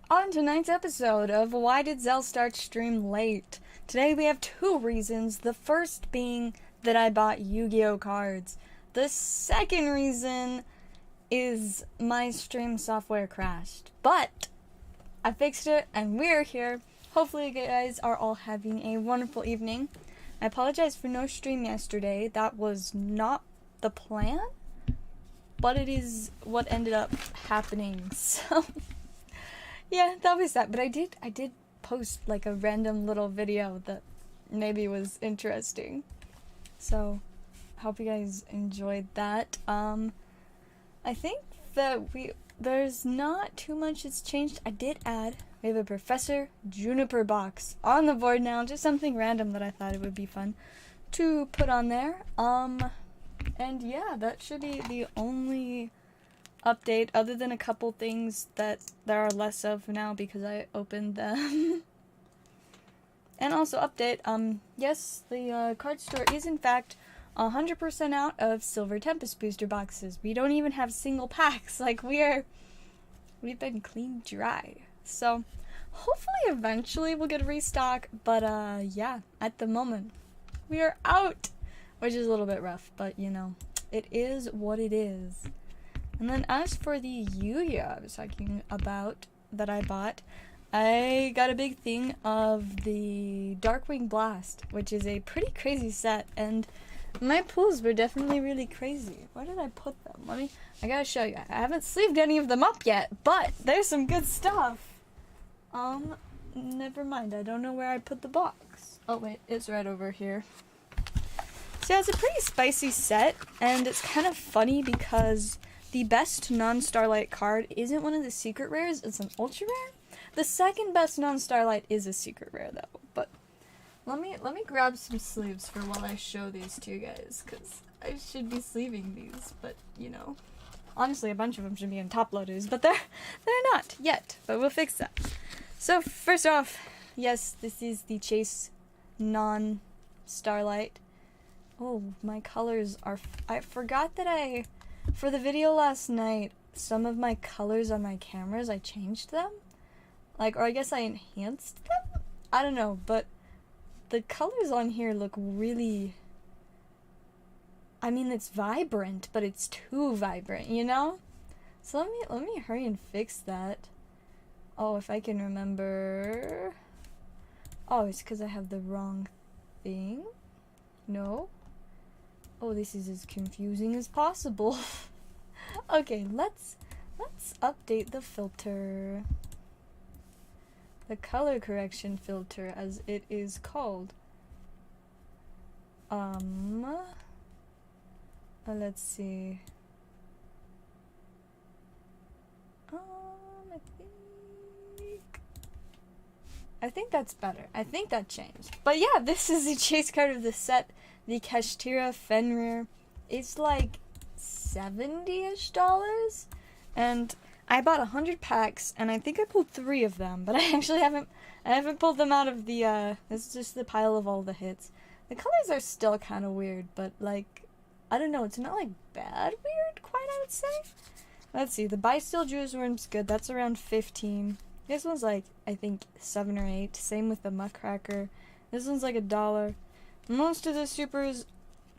On tonight's episode of Why Did Zell Start Stream Late? Today we have two reasons. The first being that I bought Yu-Gi-Oh cards. The second reason is my stream software crashed. But I fixed it and we're here. Hopefully you guys are all having a wonderful evening. I apologize for no stream yesterday. That was not the plan, but it is what ended up happening. So yeah, that was that. But I did post like a random little video that maybe was interesting. So hope you guys enjoyed that. I think that there's not too much that's changed. I did add, we have a Professor Juniper box on the board now, just something random that I thought it would be fun to put on there. And yeah, that should be the only update, other than a couple things that there are less of now because I opened them. And also update, yes, the card store is in fact 100% out of Silver Tempest booster boxes. We don't even have single packs. Like, we've been clean dry. So hopefully eventually we'll get a restock, but yeah, at the moment we are out, which is a little bit rough, but you know, it is what it is. And then as for the YuGiOh I was talking about that I bought, I got a big thing of the Darkwing Blast, which is a pretty crazy set, and my pulls were definitely really crazy. Where did I put them? I gotta show you. I haven't sleeved any of them up yet, but there's some good stuff. Never mind. I don't know where I put the box. Oh wait, it's right over here. So yeah, it's a pretty spicy set, and it's kind of funny because the best non-Starlight card isn't one of the secret rares, it's an ultra rare. The second best non-Starlight is a secret rare though, but let me grab some sleeves for while I show these to you guys, because I should be sleeving these, but you know, honestly a bunch of them should be in top loaders, but they're not yet, but we'll fix that. So first off, yes, this is the Chase non-Starlight. Oh, my colors are, I forgot that for the video last night, some of my colors on my cameras, I changed them. Like, or I guess I enhanced them? I don't know, but the colors on here look really, I mean, it's vibrant, but it's too vibrant, you know? So let me hurry and fix that. Oh, if I can remember. Oh, it's because I have the wrong thing. No. Oh, this is as confusing as possible. Okay, let's update the filter. The color correction filter, as it is called. Let's see. I think that's better. I think that changed. But yeah, this is the chase card of the set. The Kashtira Fenrir. It's like $70-ish, and I bought 100 packs, and I think I pulled 3 of them, but I actually haven't pulled them out of the, this is just the pile of all the hits. The colors are still kind of weird, but like, I don't know, it's not like bad weird, quite, I would say. Let's see, the Bysteel Jewsworm's good, that's around 15. This one's like, I think, 7 or 8, same with the Muckracker. This one's like $1. Most of the supers,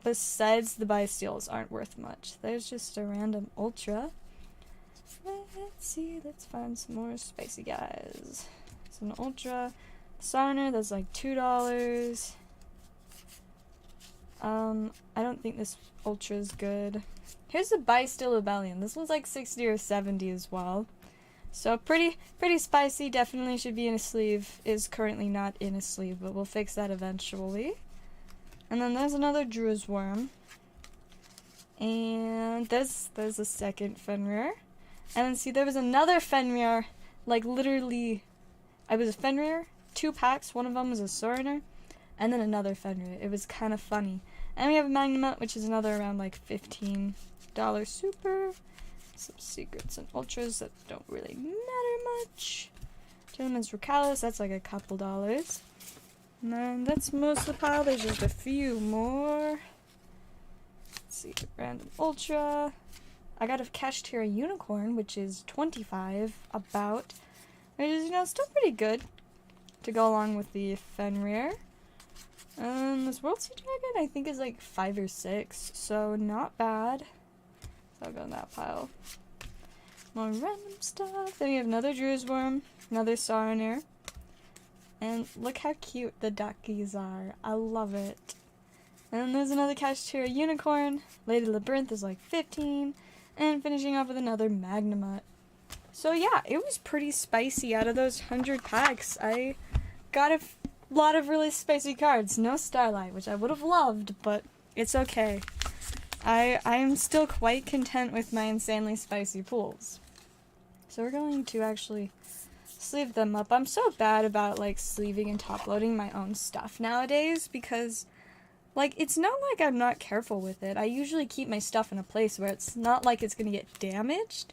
besides the Bysteels, aren't worth much. There's just a random ultra. Let's see, let's find some more spicy guys. It's an ultra. Sarner, that's like $2. I don't think this ultra is good. Here's the Bysteel Rebellion. This one's like 60 or 70 as well. So pretty spicy, definitely should be in a sleeve. Is currently not in a sleeve, but we'll fix that eventually. And then there's another Drew's Worm. And there's a second Fenrir. And then see, there was another Fenrir, like literally, I was a Fenrir, 2 packs, one of them was a Soriner, and then another Fenrir. It was kind of funny. And we have a Magnumut, which is another around like $15 super. Some secrets and ultras that don't really matter much. Gentleman's Recalis, that's like a couple dollars. And then that's most of the pile. There's just a few more. Let's see, random ultra. I got a Kashtira Unicorn, which is 25 about. which is, you know, still pretty good to go along with the Fenrir. This World Sea Dragon I think is like 5 or 6, so not bad. So I'll go in that pile. More random stuff. Then we have another Druid's Worm, another Sarnir. And look how cute the duckies are. I love it. And then there's another Kashtira Unicorn. Lady Labyrinth is like 15. And finishing off with another Magnemite. So yeah, it was pretty spicy. Out of those 100 packs, I got a lot of really spicy cards. No Starlight, which I would have loved, but it's okay. I am still quite content with my insanely spicy pools. So we're going to actually sleeve them up. I'm so bad about like sleeving and top loading my own stuff nowadays because like it's not like I'm not careful with it. I usually keep my stuff in a place where it's not like it's gonna get damaged.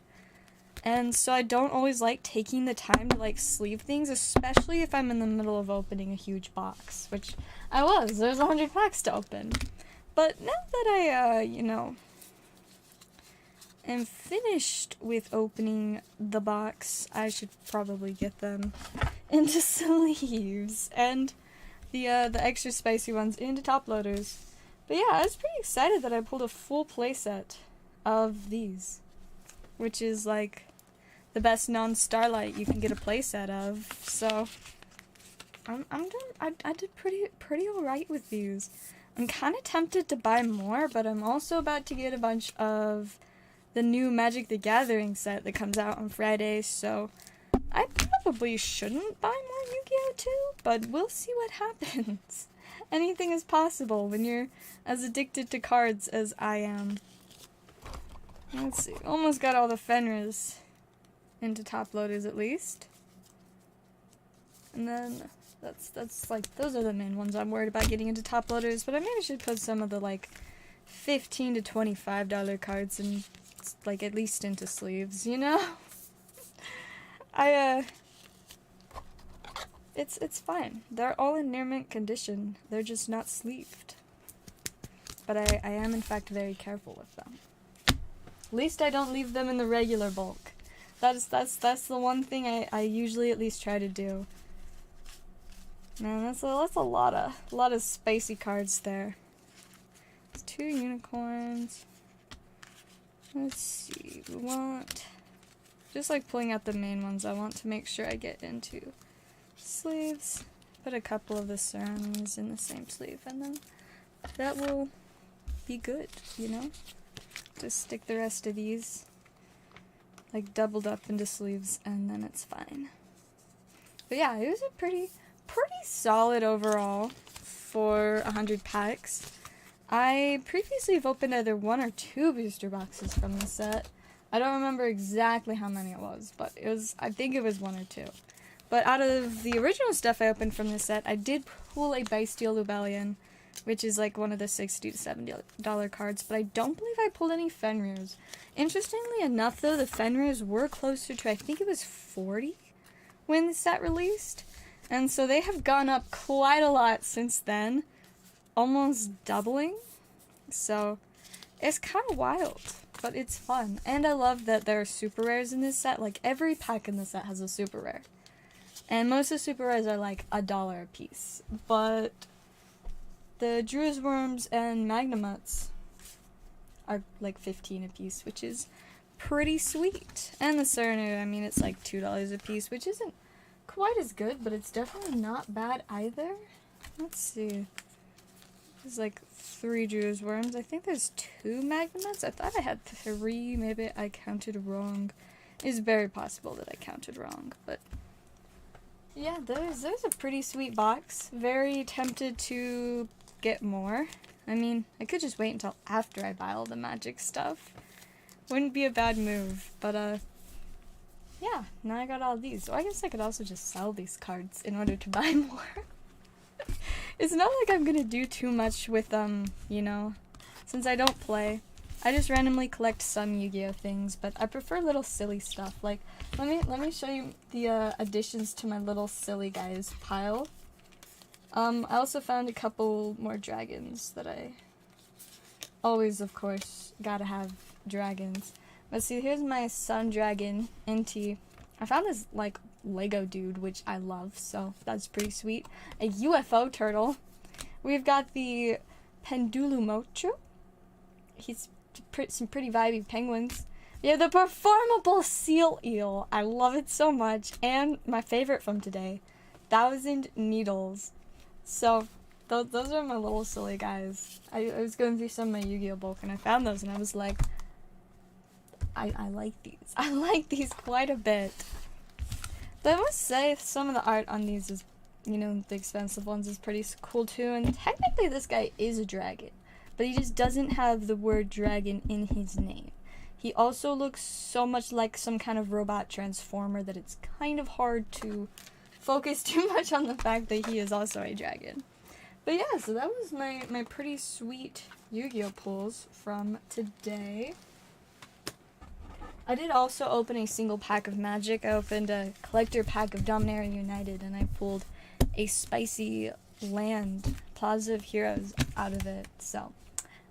And so I don't always like taking the time to like sleeve things, especially if I'm in the middle of opening a huge box, which I was. There's 100 packs to open. But now that I, you know, am finished with opening the box, I should probably get them into sleeves and the extra spicy ones into top loaders. But yeah, I was pretty excited that I pulled a full playset of these, which is like the best non-Starlight you can get a playset of. So I did pretty alright with these. I'm kind of tempted to buy more, but I'm also about to get a bunch of the new Magic the Gathering set that comes out on Friday, so I probably shouldn't buy more Yu-Gi-Oh! Too, but we'll see what happens. Anything is possible when you're as addicted to cards as I am. Let's see, almost got all the Fenris into top loaders at least. And then that's like, those are the main ones I'm worried about getting into top loaders, but I maybe should put some of the like $15 to $25 cards in, like, at least into sleeves, you know? It's fine. They're all in near mint condition. They're just not sleeved. But I am in fact very careful with them. At least I don't leave them in the regular bulk. That's the one thing I usually at least try to do. Man, that's a lot of spicy cards there. It's 2 unicorns. Let's see, we want, just like pulling out the main ones, I want to make sure I get into sleeves. Put a couple of the cerns in the same sleeve, and then that will be good, you know? Just stick the rest of these like doubled up into sleeves, and then it's fine. But yeah, it was a pretty solid overall for 100 packs. I previously have opened either 1 or 2 booster boxes from the set. I don't remember exactly how many it was, but I think it was 1 or 2. But out of the original stuff I opened from the set, I did pull a Bestial Lubellion, which is like one of the $60 to $70 cards, but I don't believe I pulled any Fenrirs. Interestingly enough, though, the Fenrirs were closer to, I think it was 40 when the set released. And so they have gone up quite a lot since then, almost doubling. So it's kind of wild, but it's fun. And I love that there are super rares in this set. Like, every pack in the set has a super rare. And most of the super rares are like $1 a piece. But the Druid's Worms and Magnemites are like 15 a piece, which is pretty sweet. And the Cernu, I mean, it's like $2 a piece, which isn't quite as good, but it's definitely not bad either. Let's see. There's like 3 Druid's Worms. I think there's 2 Magnemites. I thought I had 3. Maybe I counted wrong. It's very possible that I counted wrong, but yeah, there's a pretty sweet box. Very tempted to get more. I mean, I could just wait until after I buy all the magic stuff. Wouldn't be a bad move, but yeah, now I got all these. So I guess I could also just sell these cards in order to buy more. It's not like I'm gonna do too much with them, you know, since I don't play. I just randomly collect some Yu-Gi-Oh things, but I prefer little silly stuff. Like, let me show you the additions to my little silly guys pile. I also found a couple more dragons that I always, of course, gotta have dragons. But see, here's my Sun Dragon NT. I found this, like, Lego dude, which I love, so that's pretty sweet. A UFO turtle. We've got the Pendulumocho. He's some pretty vibey penguins. Yeah, the performable seal eel. I love it so much. And my favorite from today, 1,000 Needles. So those are my little silly guys. I was going through some of my Yu-Gi-Oh bulk and I found those and I was like, I like these. I like these quite a bit. But I must say some of the art on these is, you know, the expensive ones is pretty cool too. And technically this guy is a dragon, but he just doesn't have the word dragon in his name. He also looks so much like some kind of robot transformer that it's kind of hard to focus too much on the fact that he is also a dragon. But yeah, so that was my pretty sweet Yu-Gi-Oh pulls from today. I did also open a single pack of Magic. I opened a collector pack of Dominaria United, and I pulled a spicy land Plaza of Heroes out of it. So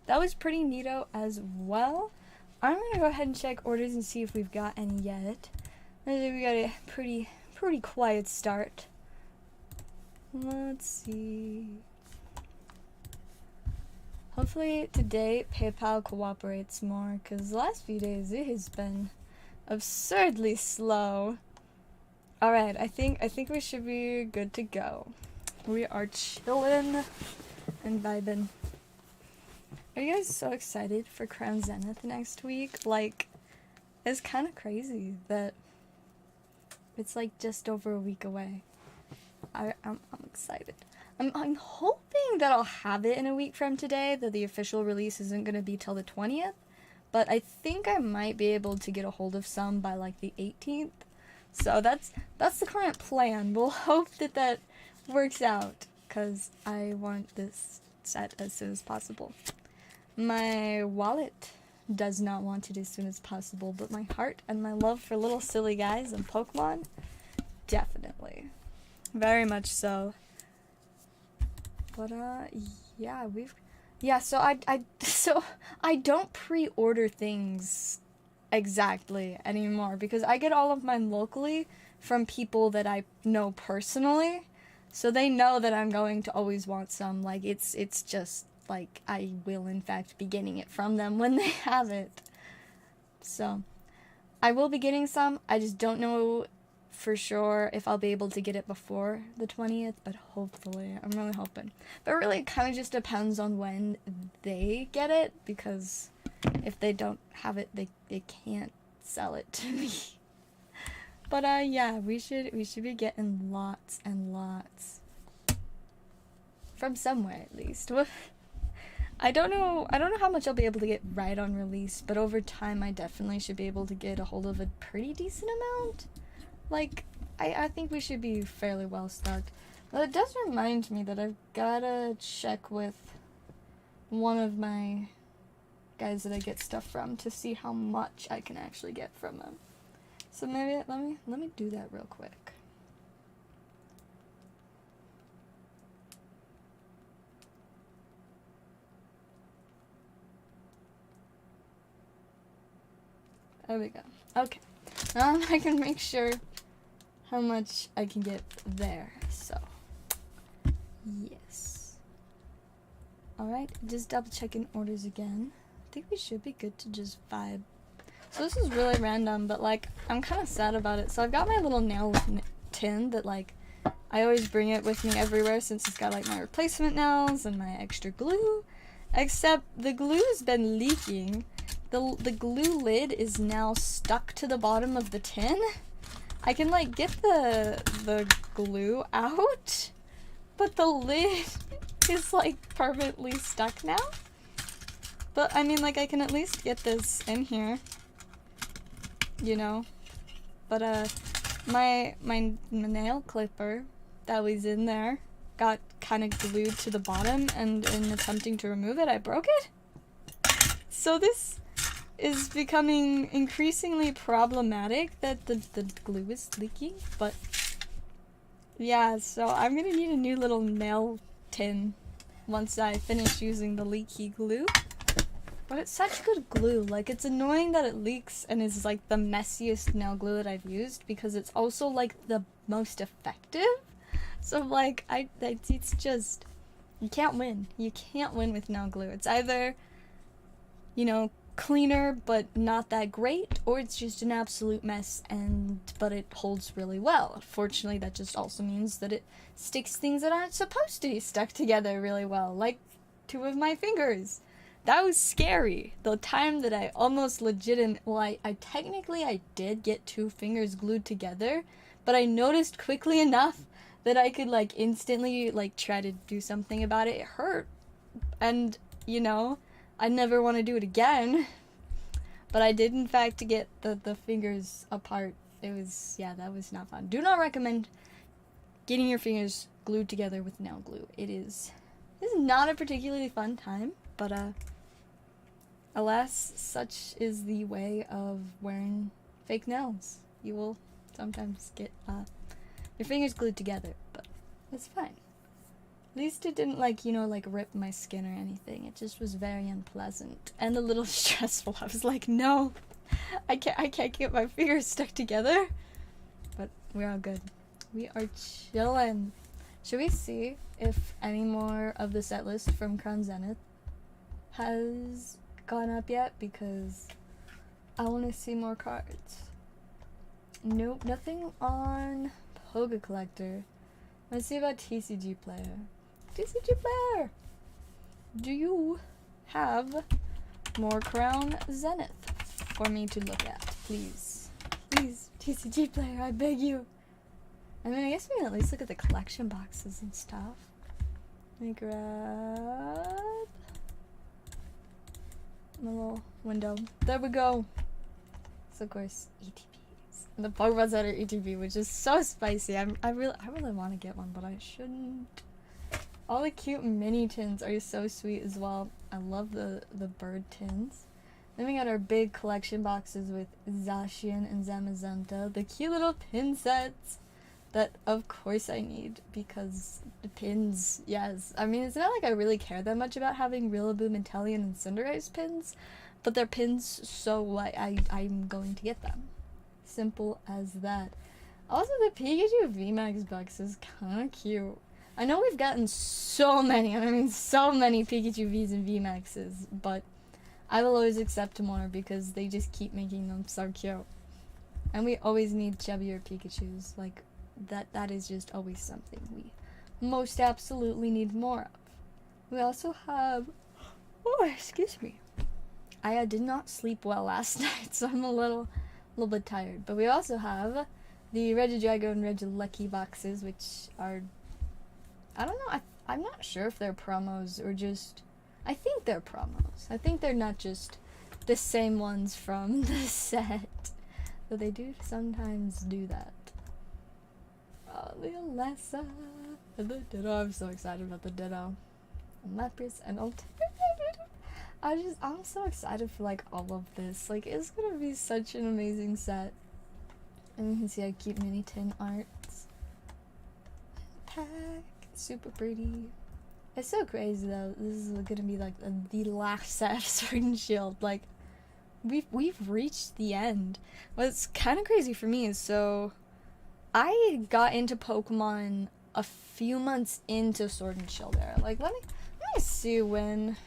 that was pretty neato as well. I'm gonna go ahead and check orders and see if we've got any yet. I think we got a pretty quiet start. Let's see. Hopefully today PayPal cooperates more, because the last few days it has been absurdly slow. Alright, I think we should be good to go. We are chillin' and vibin'. Are you guys so excited for Crown Zenith next week? Like, it's kind of crazy that it's like just over a week away. I'm excited. I'm hoping that I'll have it in a week from today, that the official release isn't going to be till the 20th, but I think I might be able to get a hold of some by like the 18th. So that's the current plan. We'll hope that that works out, because I want this set as soon as possible. My wallet does not want it as soon as possible, but my heart and my love for little silly guys and Pokemon, definitely. Very much so. But yeah, so I don't pre-order things exactly anymore, because I get all of mine locally from people that I know personally, so they know that I'm going to always want some. Like, it's just like I will in fact be getting it from them when they have it. So I will be getting some. I just don't know for sure if I'll be able to get it before the 20th, but hopefully. I'm really hoping. But really, it kind of just depends on when they get it, because if they don't have it, they can't sell it to me. But yeah, we should be getting lots and lots from somewhere, at least. I don't know how much I'll be able to get right on release, but over time I definitely should be able to get a hold of a pretty decent amount. Like, I think we should be fairly well stocked. But it does remind me that I've gotta check with one of my guys that I get stuff from to see how much I can actually get from them. So maybe let me do that real quick. There we go. Okay. Now I can make sure how much I can get there. So, yes. Alright, just double checking orders again. I think we should be good to just vibe. So this is really random, but like, I'm kind of sad about it. So I've got my little nail tin that like, I always bring it with me everywhere since it's got like my replacement nails and my extra glue. Except the glue's been leaking. The glue lid is now stuck to the bottom of the tin. I can like get the glue out, but the lid is like permanently stuck now. But I mean, like, I can at least get this in here, you know. But my nail clipper that was in there got kind of glued to the bottom, and in attempting to remove it, I broke it. So this is becoming increasingly problematic that the glue is leaking, but yeah, so I'm gonna need a new little nail tin once I finish using the leaky glue. But it's such good glue. Like, it's annoying that it leaks and is like the messiest nail glue that I've used, because it's also like the most effective. So like, it's just, you can't win. You can't win with nail glue. It's either, you know, cleaner but not that great, or it's just an absolute mess but it holds really well. Fortunately, that just also means that it sticks things that aren't supposed to be stuck together really well, like 2 of my fingers. That was scary. The time that I almost I did get 2 fingers glued together, but I noticed quickly enough that I could like instantly like try to do something about it. It hurt, and you know, I never want to do it again. But I did in fact get the fingers apart. It was, yeah, that was not fun. Do not recommend getting your fingers glued together with nail glue. This is not a particularly fun time, but alas, such is the way of wearing fake nails. You will sometimes get your fingers glued together, but it's fine. At least it didn't, like, you know, like, rip my skin or anything. It just was very unpleasant and a little stressful. I was like, no, I can't get my fingers stuck together. But we're all good. We are chillin'. Should we see if any more of the set list from Crown Zenith has gone up yet? Because I want to see more cards. Nope, nothing on Poga Collector. Let's see about TCG Player. TCG Player! Do you have more Crown Zenith for me to look at? Please. Please, TCG Player, I beg you. I mean, I guess we can at least look at the collection boxes and stuff. Let me grab my little window. There we go. So, of course, ETBs. And the Pokemon Center ETB, which is so spicy. I really want to get one, but I shouldn't. All the cute mini tins are so sweet as well. I love the bird tins. Then we got our big collection boxes with Zacian and Zamazenta. The cute little pin sets that, of course, I need, because the pins, yes. I mean, it's not like I really care that much about having Rillaboom, Inteleon, and Cinderace pins, but they're pins, so I'm going to get them. Simple as that. Also, the Pikachu VMAX box is kind of cute. I know we've gotten so many, and I mean so many Pikachu Vs and VMAXs, but I will always accept more because they just keep making them so cute. And we always need chubbier Pikachus. Like, that is just always something we most absolutely need more of. We also have... Oh, excuse me. I did not sleep well last night, so I'm a little bit tired. But we also have the Regidrago and Regieleki boxes, which are... I don't know, I'm not sure if they're promos or just... I think they're promos. I think they're not just the same ones from the set. But they do sometimes do that. Oh, the Alessa. The Ditto. I'm so excited about the Ditto. Lapras and I'm so excited for, like, all of this. Like, it's gonna be such an amazing set. And you can see I keep mini tin arts. Pack. Super pretty. It's so crazy though. This is gonna be like the last set of Sword and Shield. Like, we've reached the end. What's kind of crazy for me is, so I got into Pokemon a few months into Sword and Shield era. Like, let me see when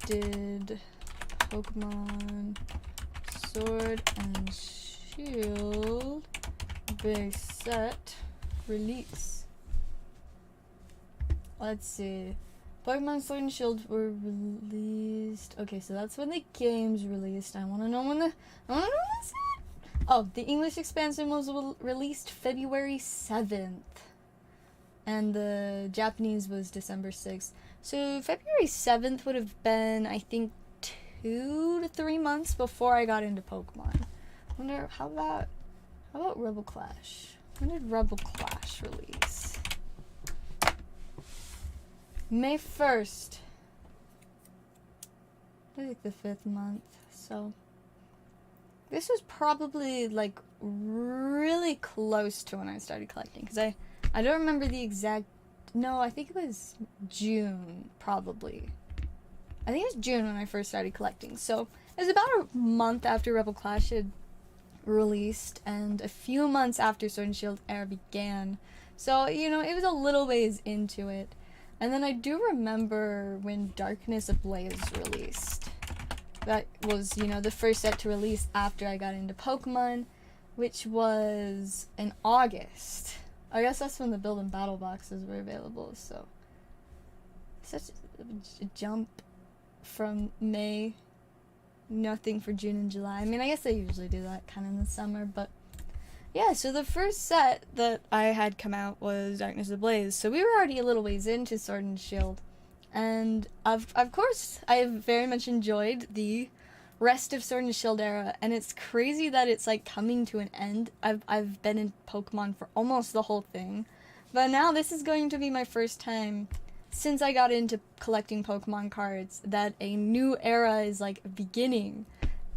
did Pokemon Sword and Shield big set release? Let's see. Pokemon Sword and Shield were released. Okay, so that's when the game's released. I wanna know when this is. Oh, the English expansion was released February 7th. And the Japanese was December 6th. So February 7th would have been, I think, 2 to 3 months before I got into Pokemon. I wonder, how about Rebel Clash? When did Rebel Clash release? May 1st. I think the 5th month. So this was probably like really close to when I started collecting, because I don't remember the exact no, I think it was June, probably. I think it was June when I first started collecting. So it was about a month after Rebel Clash had released and a few months after Sword and Shield era began. So, you know, it was a little ways into it. And then I do remember when Darkness Ablaze released. That was, you know, the first set to release after I got into Pokemon, which was in August. I guess that's when the build and battle boxes were available, so such a jump from May. Nothing for June and July. I mean, I guess they usually do that kind of in the summer, but yeah, so the first set that I had come out was Darkness Ablaze, so we were already a little ways into Sword and Shield. And of course, I have very much enjoyed the rest of Sword and Shield era, and it's crazy that it's like coming to an end. I've been in Pokemon for almost the whole thing, but now this is going to be my first time since I got into collecting Pokemon cards that a new era is like beginning.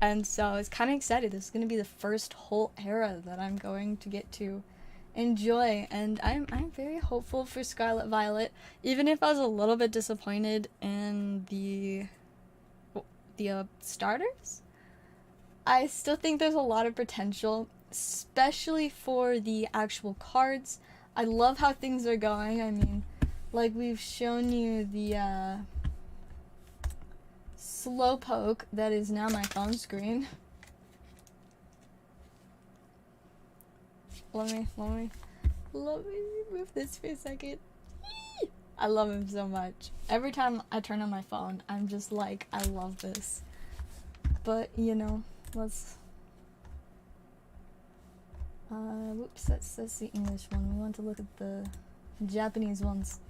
And so I was kind of excited. This is going to be the first whole era that I'm going to get to enjoy, and I'm very hopeful for Scarlet Violet, even if I was a little bit disappointed in the starters. I still think there's a lot of potential, especially for the actual cards. I love how things are going. I mean, like we've shown you the Slowpoke that is now my phone screen. Let me move this for a second. I love him so much. Every time I turn on my phone, I'm just like, I love this. But, you know, let's... whoops, that's the English one. We want to look at the Japanese ones.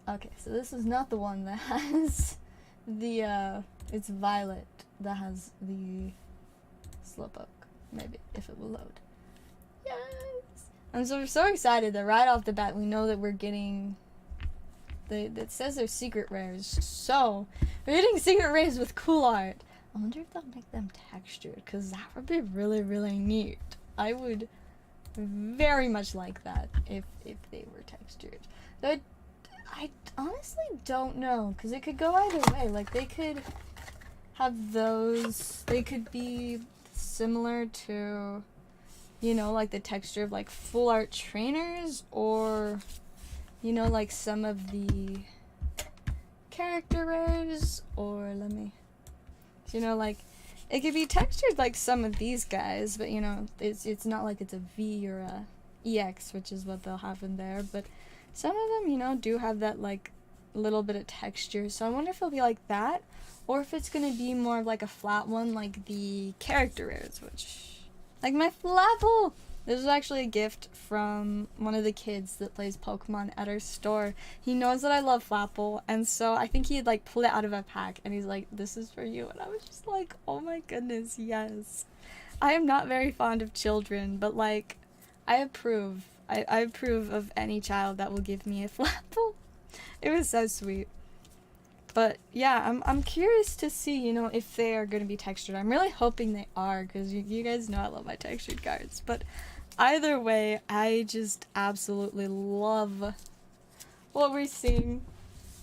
Okay, so this is not the one that has the, it's Violet that has the Slowpoke. Maybe, if it will load. Yes! And so we're so excited that right off the bat we know that we're getting... It says they're secret rares. So, we're getting secret rares with cool art. I wonder if they'll make them textured, because that would be really, really neat. I would very much like that if they were textured. Though I honestly don't know, because it could go either way. Like, they could have those... They could be similar to, you know, like the texture of like full art trainers, or, you know, like some of the character rares, or let me, you know, like it could be textured like some of these guys, but you know, it's not like it's a V or a EX, which is what they'll have in there, but some of them, you know, do have that like little bit of texture. So I wonder if it'll be like that, or if it's gonna be more of like a flat one like the character rares, which, like my Flapple! This was actually a gift from one of the kids that plays Pokemon at our store. He knows that I love Flapple, and so I think he'd like pull it out of a pack and he's like, this is for you, and I was just like, oh my goodness, yes. I am not very fond of children, but like, I approve. I approve of any child that will give me a Flapple. It was so sweet. But yeah, I'm curious to see, you know, if they are going to be textured. I'm really hoping they are, because you guys know I love my textured cards. But either way, I just absolutely love what we're seeing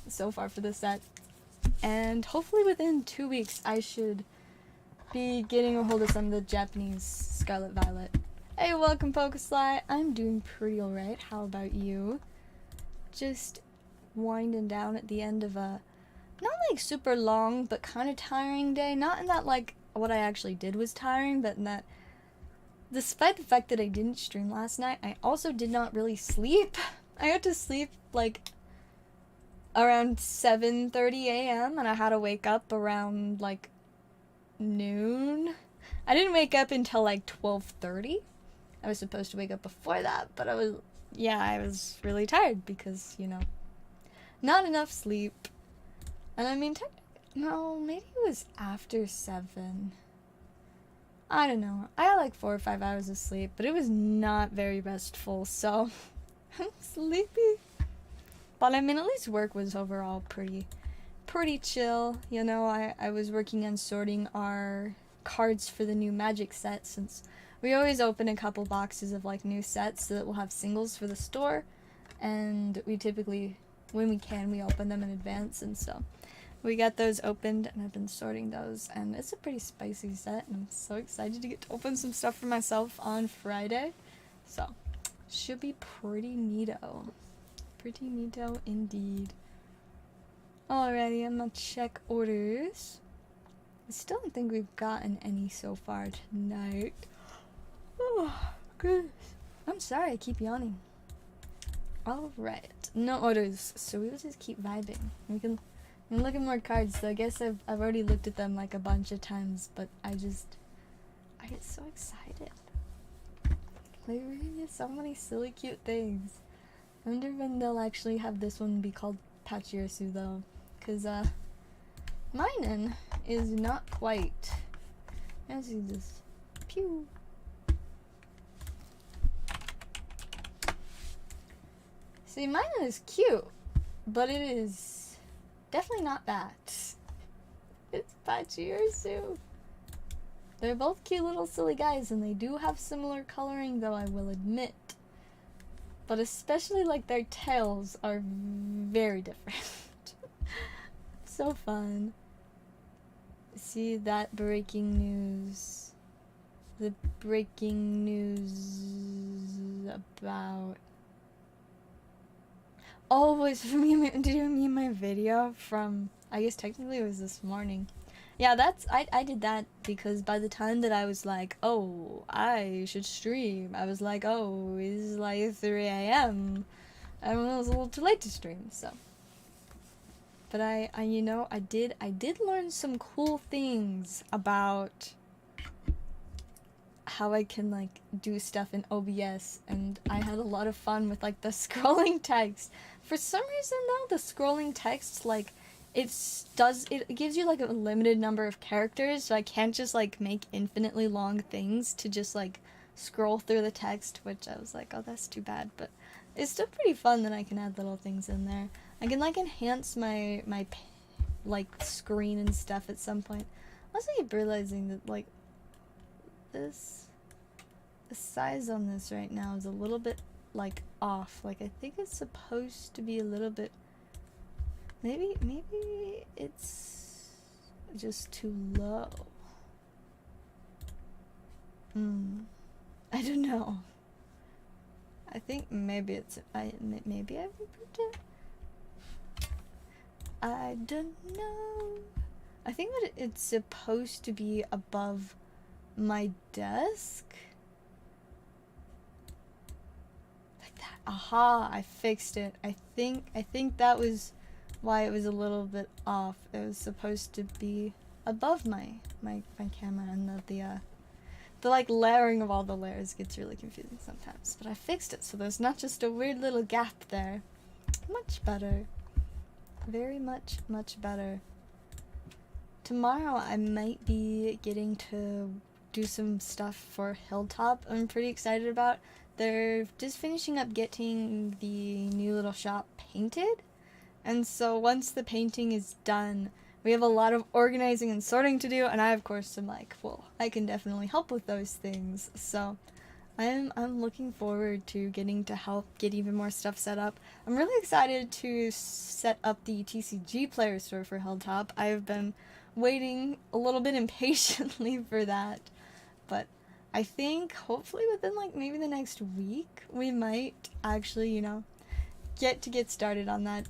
so far for this set. And hopefully within 2 weeks, I should be getting a hold of some of the Japanese Scarlet Violet. Hey, welcome Pokesly. I'm doing pretty alright. How about you? Just winding down at the end of a not like super long but kind of tiring day. Not in that like what I actually did was tiring, but in that despite the fact that I didn't stream last night, I also did not really sleep. I got to sleep like around 7:30 a.m. and I had to wake up around like noon. I didn't wake up until like 12:30. I was supposed to wake up before that, but I was really tired because, you know, not enough sleep. And I mean, no, maybe it was after 7. I don't know. I had like 4 or 5 hours of sleep, but it was not very restful, so I'm sleepy. But I mean, at least work was overall pretty chill. You know, I was working on sorting our cards for the new Magic set, since we always open a couple boxes of like new sets so that we'll have singles for the store. and we typically, when we can, we open them in advance, and so we got those opened, and I've been sorting those, and it's a pretty spicy set, and I'm so excited to get to open some stuff for myself on Friday, so should be pretty neato. Pretty neato indeed. Alrighty, I'm gonna check orders. I still don't think we've gotten any so far tonight. Oh, goodness. I'm sorry, I keep yawning. Alright, no orders, so we will just keep vibing. We can look at more cards, so I guess I've already looked at them like a bunch of times, but I get so excited. Like, we're gonna get so many silly cute things. I wonder when they'll actually have this one be called Pachirisu though, cause mine is not quite. Let's see this. Pew. See, mine is cute, but it is definitely not that. It's Pachirisu. They're both cute little silly guys, and they do have similar coloring, though I will admit. But especially, like, their tails are very different. So fun. See that breaking news. The breaking news about... Oh, it was from you. Did you mean my video from... I guess technically it was this morning. Yeah, I did that because by the time that I was like, oh, I should stream, I was like, oh, it's like 3 a.m. I don't know, it was a little too late to stream, so. But I you know, I did learn some cool things about how I can, like, do stuff in OBS, and I had a lot of fun with, like, the scrolling text. For some reason, though, the scrolling text, like, it gives you, like, a limited number of characters, so I can't just, like, make infinitely long things to just, like, scroll through the text, which I was like, oh, that's too bad, but it's still pretty fun that I can add little things in there. I can, like, enhance my like, screen and stuff at some point. I also keep realizing that, like, the size on this right now is a little bit, like, off. Like, I think it's supposed to be a little bit... Maybe it's just too low. I don't know. I think maybe maybe I've improved it. I don't know. I think that it's supposed to be above my desk. Like that. Aha, I fixed it. I think that was why it was a little bit off. It was supposed to be above my camera, and the like layering of all the layers gets really confusing sometimes. But I fixed it, so there's not just a weird little gap there. Much better. Very much better. Tomorrow I might be getting to do some stuff for Hilltop I'm pretty excited about. They're just finishing up getting the new little shop painted. And so once the painting is done, we have a lot of organizing and sorting to do, and I of course am like, well, I can definitely help with those things. So I'm looking forward to getting to help get even more stuff set up. I'm really excited to set up the TCG player store for Hilltop. I've been waiting a little bit impatiently for that, but I think hopefully within like maybe the next week we might actually, you know, get started on that.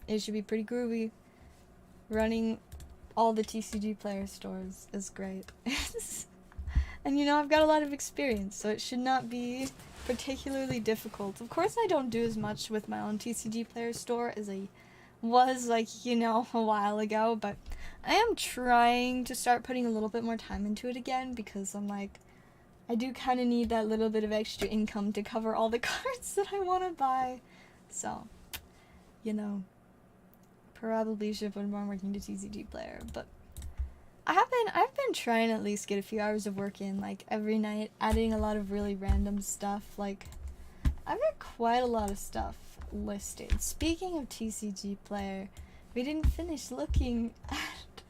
It should be pretty groovy. Running all the TCG player stores is great. And you know, I've got a lot of experience, so it should not be particularly difficult. Of course, I don't do as much with my own TCG player store as I was, like, you know, a while ago, but I am trying to start putting a little bit more time into it again, because I'm like, I do kind of need that little bit of extra income to cover all the cards that I want to buy. So, you know, probably should put more work into TCG player, but I've been trying to at least get a few hours of work in, like, every night, adding a lot of really random stuff. Like, I've got quite a lot of stuff listed. Speaking of TCG player, we didn't finish looking at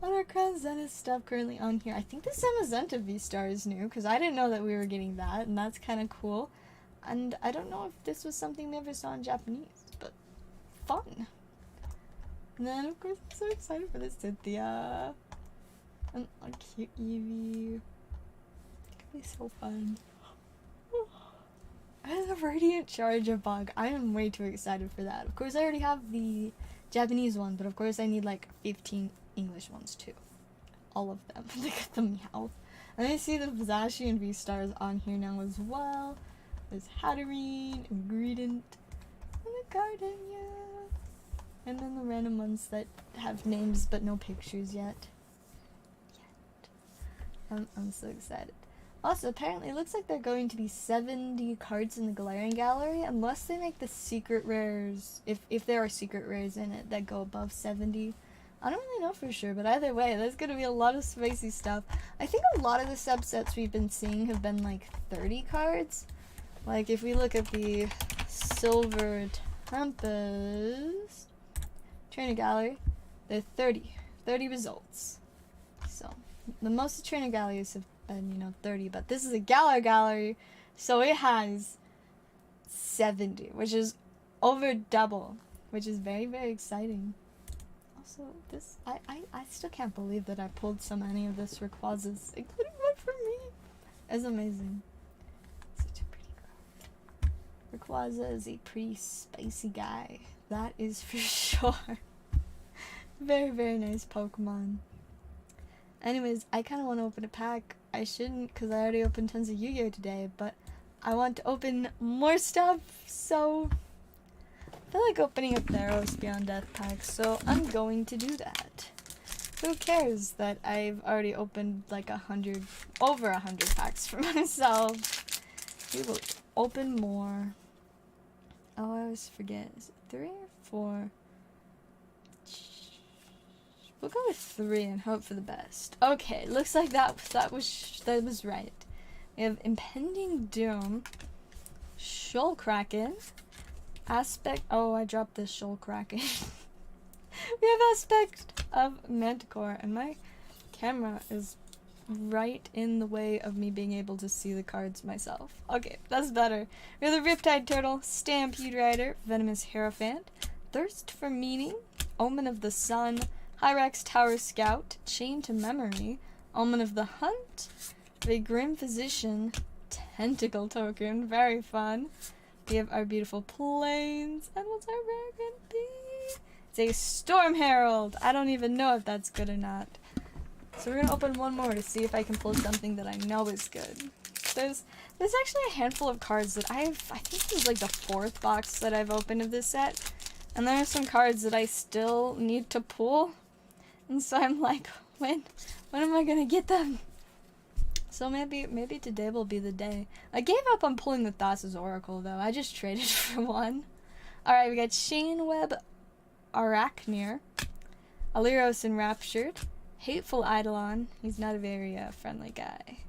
our Crown Zenith stuff currently on here. I think the Samazenta VStar is new, because I didn't know that we were getting that, and that's kind of cool. And I don't know if this was something they ever saw in Japanese, but fun. And then, of course, I'm so excited for this Cynthia. And a cute Eevee. It could be so fun. And the Radiant Charger bug. I am way too excited for that. Of course, I already have the Japanese one, but of course I need like 15 English ones too. All of them. Look at the Meowth. And I see the Vazashi and VStars on here now as well. There's Hatterene, and Greedent, and the Gardenia. And then the random ones that have names but no pictures yet. I'm so excited. Also, apparently it looks like they're going to be 70 cards in the Galarian Gallery, unless they make the secret rares, if there are secret rares in it that go above 70. I don't really know for sure, but either way, there's going to be a lot of spicy stuff. I think a lot of the subsets we've been seeing have been like 30 cards. Like if we look at the Silver Tempest Trainer Gallery, they're 30 results. So the most trainer galleries have been, you know, 30, but this is a Galar Gallery, so it has 70, which is over double, which is very, very exciting. Also, this, I still can't believe that I pulled so many of this Rayquazas, including one for me. It's amazing. Such a pretty girl. Rayquaza is a pretty spicy guy. That is for sure. Very, very nice Pokemon. Anyways, I kind of want to open a pack. I shouldn't, because I already opened tons of Yu-Gi-Oh today, but I want to open more stuff, so I feel like opening up Theros Beyond Death packs, so I'm going to do that. Who cares that I've already opened like over 100 packs for myself. We will open more. Oh, I always forget. Is it 3 or 4? We'll go with 3 and hope for the best. Okay, looks like that was right. We have Impending Doom, Shoal Kraken, Aspect. Oh, I dropped this Shoal Kraken. We have Aspect of Manticore, and my camera is right in the way of me being able to see the cards myself. Okay, that's better. We have the Riptide Turtle, Stampede Rider, Venomous Hierophant, Thirst for Meaning, Omen of the Sun, Hyrax Tower Scout, Chain to Memory, Omen of the Hunt, the Grim Physician, Tentacle Token, very fun. We have our beautiful Plains, and what's our rare gonna be? It's a Storm Herald. I don't even know if that's good or not. So we're gonna open one more to see if I can pull something that I know is good. There's actually a handful of cards that I think this is like the 4th box that I've opened of this set, and there are some cards that I still need to pull. And so I'm like, when am I gonna get them? So maybe today will be the day. I gave up on pulling the Thassa's Oracle though. I just traded for one. Alright, we got Chainweb Arachneer, Aliros Enraptured, Hateful Eidolon. He's not a very friendly guy.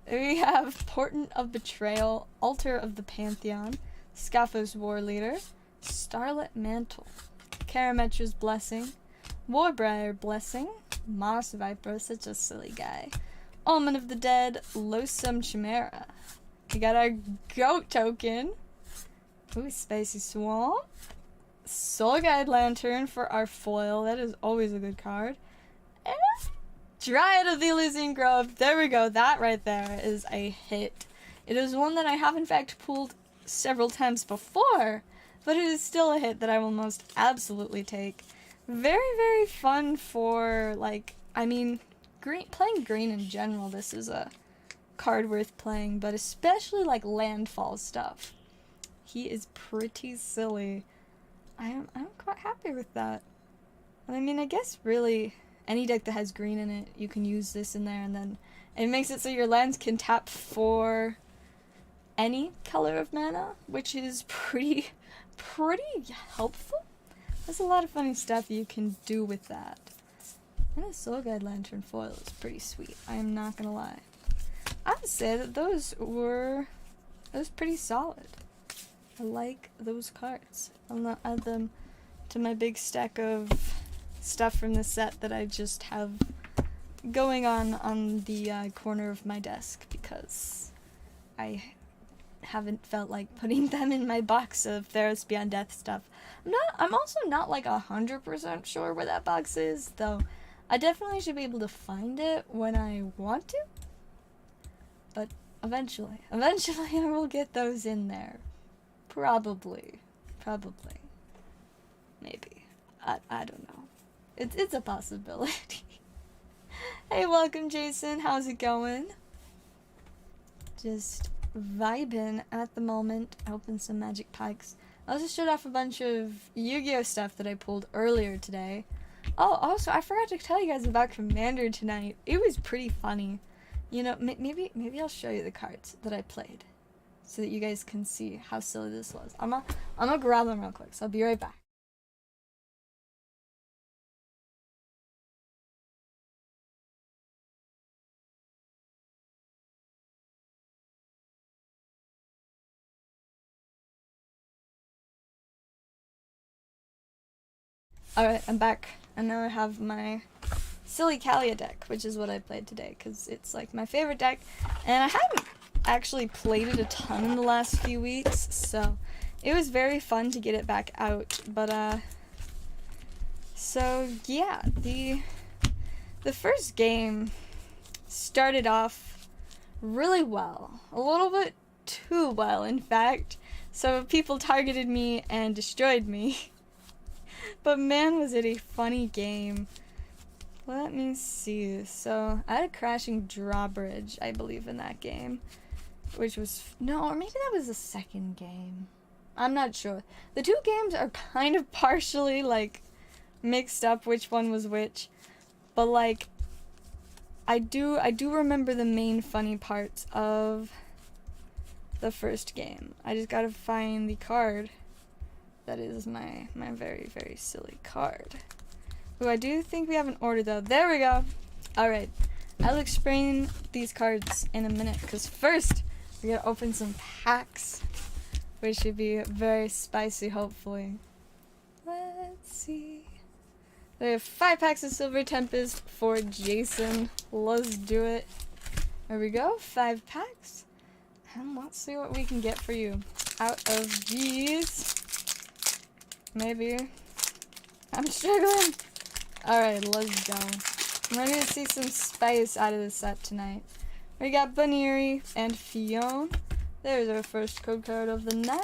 We have Portent of Betrayal, Altar of the Pantheon, Scaphos War Leader, Starlit Mantle, Karametra's Blessing, Warbriar Blessing, Moss Viper, such a silly guy, Omen of the Dead, Loathsome Chimera. We got our Goat Token. Ooh, Spicy Swamp. Soul Guide Lantern for our foil. That is always a good card. And Dryad of the Elysian Grove. There we go. That right there is a hit. It is one that I have in fact pulled several times before, but it is still a hit that I will most absolutely take. Very, very fun for, like, I mean, playing green in general, this is a card worth playing, but especially, like, landfall stuff. He is pretty silly. I'm quite happy with that. And I mean, I guess, really, any deck that has green in it, you can use this in there, and then it makes it so your lands can tap for any color of mana, which is pretty helpful. There's a lot of funny stuff you can do with that. And the Soul Guide Lantern foil is pretty sweet, I am not gonna lie. I would say that those were pretty solid. I like those cards. I'll not add them to my big stack of stuff from the set that I just have going on the corner of my desk, because I haven't felt like putting them in my box of Theros Beyond Death stuff. I'm also not like 100% sure where that box is, though I definitely should be able to find it when I want to. But eventually I will get those in there. Probably. Maybe. I don't know. It's a possibility. Hey, welcome Jason, how's it going? Just vibing at the moment, open some magic packs. I also showed off a bunch of Yu-Gi-Oh stuff that I pulled earlier today. Oh, also, I forgot to tell you guys about Commander tonight. It was pretty funny. You know, maybe I'll show you the cards that I played, so that you guys can see how silly this was. I'm gonna grab them real quick, so I'll be right back. Alright, I'm back, and now I have my Silly Kalia deck, which is what I played today, because it's like my favorite deck, and I haven't actually played it a ton in the last few weeks, so it was very fun to get it back out. But so yeah, the first game started off really well, a little bit too well in fact, so people targeted me and destroyed me. But man, was it a funny game. Let me see. So I had a crashing drawbridge, I believe, in that game, which was no, or maybe that was the second game. I'm not sure. The two games are kind of partially like mixed up which one was which, but like I do remember the main funny parts of the first game. I just gotta find the card. That is my very, very silly card. Ooh, I do think we have an order though. There we go. Alright. I'll explain these cards in a minute, because first we gotta open some packs, which should be very spicy, hopefully. Let's see. We have 5 packs of Silver Tempest for Jason. Let's do it. There we go. 5 packs. And let's see what we can get for you out of these. Maybe. I'm struggling. Alright, let's go. I'm ready to see some spice out of the set tonight. We got Baniri and Fion. There's our first code card of the night.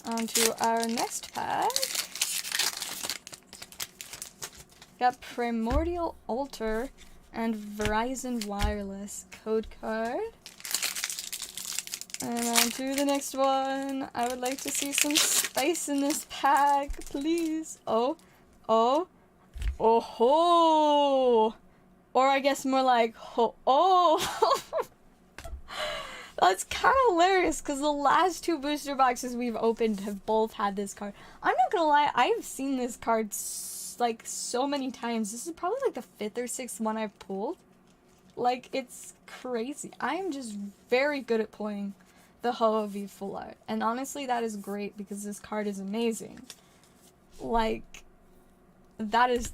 On to our next pack. Got Primordial Altar and Verizon Wireless code card. And on to the next one. I would like to see some spice in this pack, please. Oh. Ho! Or I guess more like, oh! That's kind of hilarious, because the last 2 booster boxes we've opened have both had this card. I'm not gonna lie, I've seen this card like so many times. This is probably like the 5th or 6th one I've pulled. Like, it's crazy. I am just very good at pulling the Ho-Oh-V full art. And honestly, that is great, because this card is amazing. Like, that's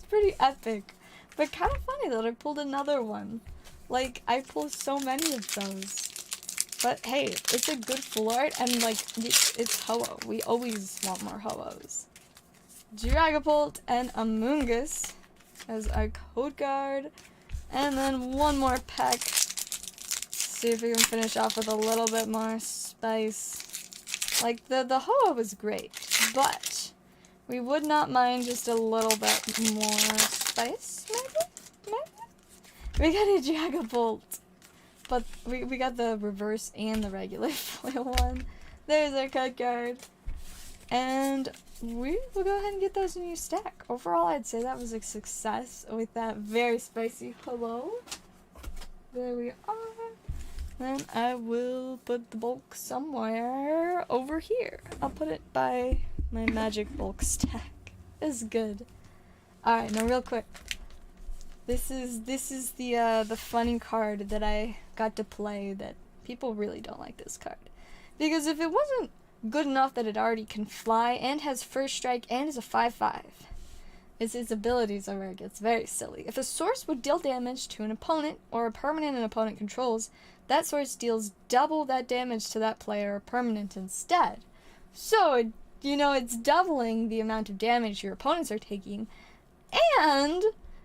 pretty epic. But kind of funny that I pulled another one. Like, I pulled so many of those. But hey, it's a good full art, and like, it's Ho-Oh. We always want more Ho-Ohs. Dragapult and Amoonguss as our code card. And then one more pack. See if we can finish off with a little bit more spice. Like, the Ho-Oh was great, but we would not mind just a little bit more spice, maybe? We got a Dragapult, but we got the reverse and the regular foil one. There's our code card. And we will go ahead and get those in your stack. Overall, I'd say that was a success with that very spicy hello. There we are. Then I will put the bulk somewhere over here. I'll put it by my magic bulk stack. It's good. Alright, now real quick. This is the funny card that I got to play that people really don't like this card. Because if it wasn't good enough that it already can fly and has first strike and is a 5/5, is its abilities are where it gets very silly. If a source would deal damage to an opponent or a permanent an opponent controls, that source deals double that damage to that player or permanent instead. So, it's doubling the amount of damage your opponents are taking. And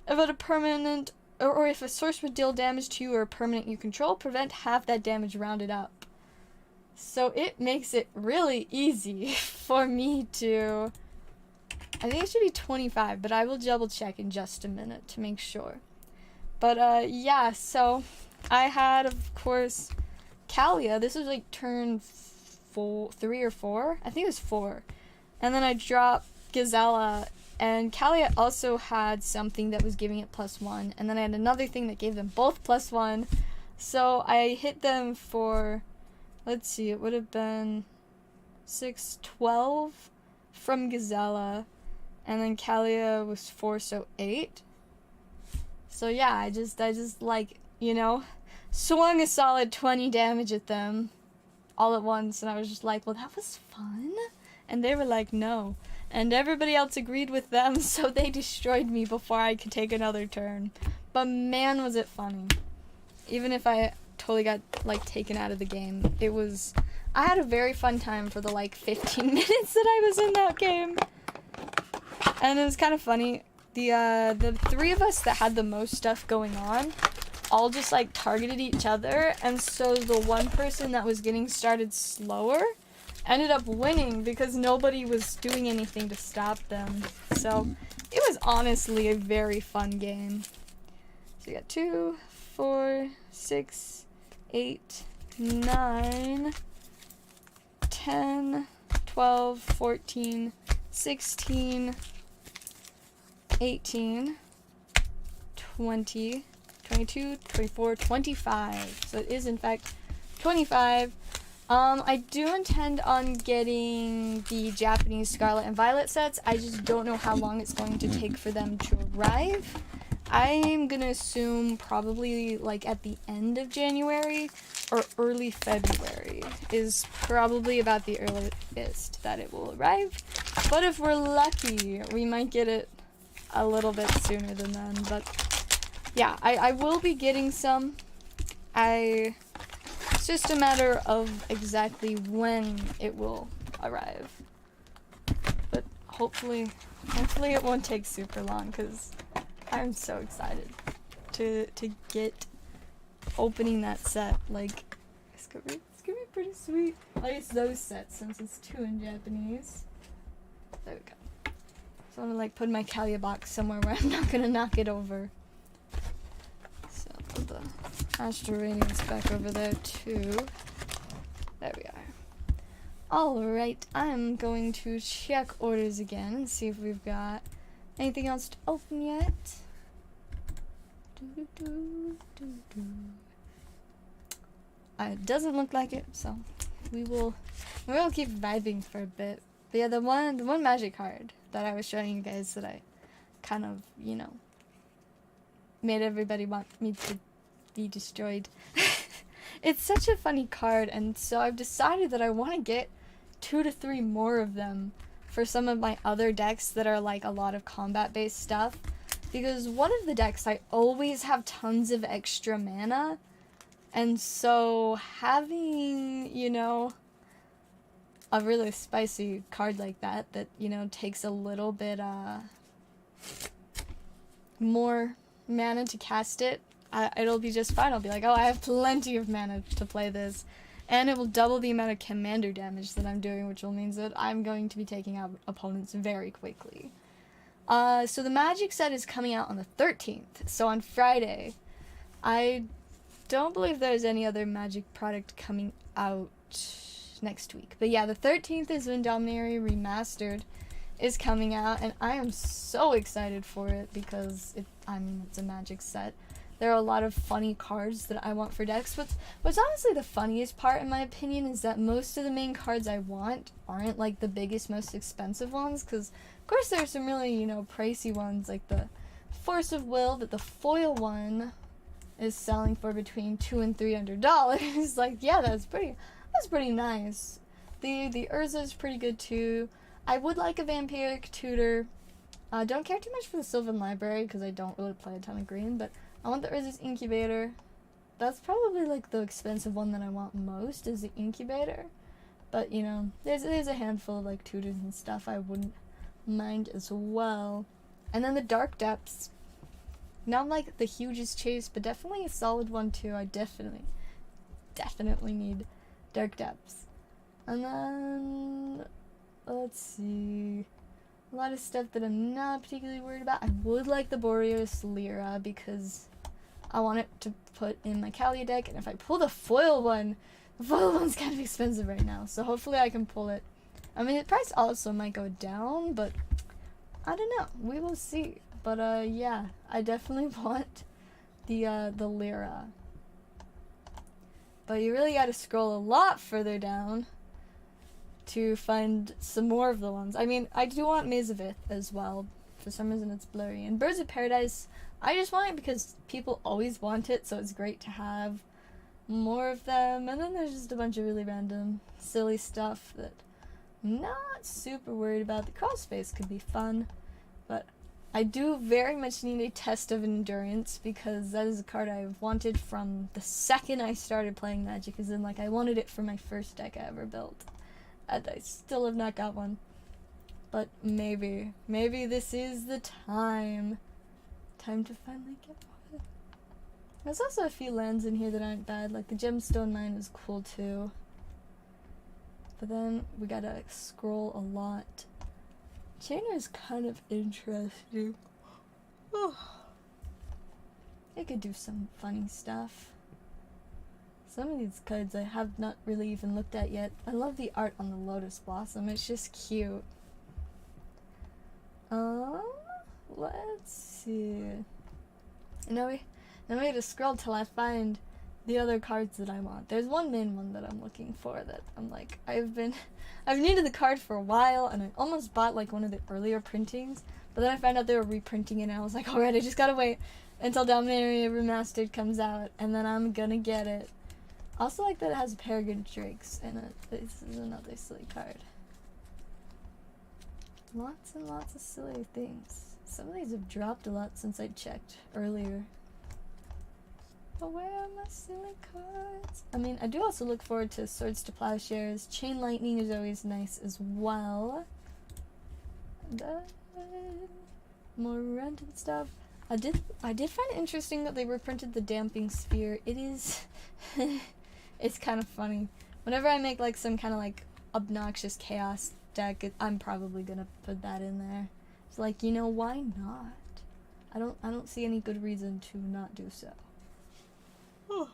if a permanent, or if a source would deal damage to you or a permanent you control, prevent half that damage rounded up. So it makes it really easy for me to... I think it should be 25, but I will double check in just a minute to make sure. But, yeah, so I had, of course, Kalia. This was, like, turn 3 or 4? I think it was 4. And then I dropped Gazella, and Kalia also had something that was giving it +1, and then I had another thing that gave them both +1. So I hit them for, let's see, it would have been 6, 12 from Gazella, and then Kalia was 4, so 8. So yeah, I just like, swung a solid 20 damage at them all at once, and I was just like, well, that was fun. And they were like, no. And everybody else agreed with them, so they destroyed me before I could take another turn. But man, was it funny. Even if I totally got, taken out of the game, I had a very fun time for the, 15 minutes that I was in that game. And it was kind of funny. The 3 of us that had the most stuff going on all just, targeted each other, and so the one person that was getting started slower ended up winning because nobody was doing anything to stop them. So it was honestly a very fun game. So we got 2, 4, 6, 8, 9, 10, 12, 14, 16, 18, 20, 22, 24, 25. So it is in fact 25. I do intend on getting the Japanese Scarlet and Violet sets. I just don't know how long it's going to take for them to arrive. I'm gonna assume probably at the end of January or early February is probably about the earliest that it will arrive. But if we're lucky, we might get it a little bit sooner than then. But yeah, I will be getting some. It's just a matter of exactly when it will arrive. But hopefully it won't take super long, because I'm so excited to get opening that set. It's gonna be pretty sweet. At least those sets, since it's 2 in Japanese. There we go. So I'm gonna put my Kalia box somewhere where I'm not gonna knock it over. So put the Astral Radiance back over there too. There we are. Alright, I'm going to check orders again and see if we've got anything else to open yet. It doesn't look like it, so we'll keep vibing for a bit. But yeah, the one magic card that I was showing you guys that I kind of, made everybody want me to be destroyed. It's such a funny card, and so I've decided that I want to get 2 to 3 more of them for some of my other decks that are a lot of combat based stuff, because one of the decks I always have tons of extra mana, and so having a really spicy card like that takes a little bit more mana to cast it, it'll be just fine. I'll be like, oh, I have plenty of mana to play this. And it will double the amount of commander damage that I'm doing, which will means that I'm going to be taking out opponents very quickly. So the Magic set is coming out on the 13th, so on Friday. I don't believe there's any other Magic product coming out next week. But yeah, the 13th is when Dominaria Remastered is coming out, and I am so excited for it because it's a Magic set. There are a lot of funny cards that I want for decks. What's honestly the funniest part, in my opinion, is that most of the main cards I want aren't the biggest, most expensive ones. Because, of course, there's some really, pricey ones, like the Force of Will, that the foil one is selling for between $200 and $300. Yeah, that's pretty nice. The Urza is pretty good too. I would like a Vampiric Tutor. Don't care too much for the Sylvan Library because I don't really play a ton of green, but I want the Urza's Incubator. That's probably like the expensive one that I want most is the Incubator. But you know, there's a handful of like tutors and stuff I wouldn't mind as well. And then the Dark Depths. Not like the hugest chase, but definitely a solid one too. I definitely need Dark Depths. And then let's see. A lot of stuff that I'm not particularly worried about. I would like the Boreas Lyra because I want it to put in my Kalia deck, and if I pull the foil one, the foil one's kind of expensive right now, so hopefully I can pull it. I mean, the price also might go down, but I don't know. We will see. But yeah, I definitely want the Lyra. But you really gotta scroll a lot further down to find some more of the ones. I mean, I do want Maze of Ith as well. For some reason it's blurry. And Birds of Paradise, I just want it because people always want it, so it's great to have more of them. And then there's just a bunch of really random, silly stuff that I'm not super worried about. The crawl space could be fun, but I do very much need a Test of Endurance because that is a card I've wanted from the second I started playing Magic, as in like I wanted it for my first deck I ever built. And I still have not got one. But maybe this is the time to finally get one. There's also a few lands in here that aren't bad, like the Gemstone Mine is cool too. But then we gotta scroll a lot. Chainer is kind of interesting. It could do some funny stuff. Some of these cards I have not really even looked at yet. I love the art on the Lotus Blossom. It's just cute. Let's see. Now we have to scroll till I find the other cards that I want. There's one main one that I'm looking for that I'm like, I've needed the card for a while, and I almost bought like one of the earlier printings, but then I found out they were reprinting it, and I was like, alright, I just gotta wait until Dominaria Remastered comes out, and then I'm gonna get it. Also like that it has Peregrine Drakes in it. This is another silly card. Lots and lots of silly things. Some of these have dropped a lot since I checked earlier. But where are my silly cards? I mean, I do also look forward to Swords to Plowshares. Chain Lightning is always nice as well. And more random stuff. I did find it interesting that they reprinted the Damping Sphere. It is it's kind of funny. Whenever I make like some kind of like obnoxious chaos deck, I'm probably gonna put that in there. It's like, you know, why not? I don't see any good reason to not do so. Oh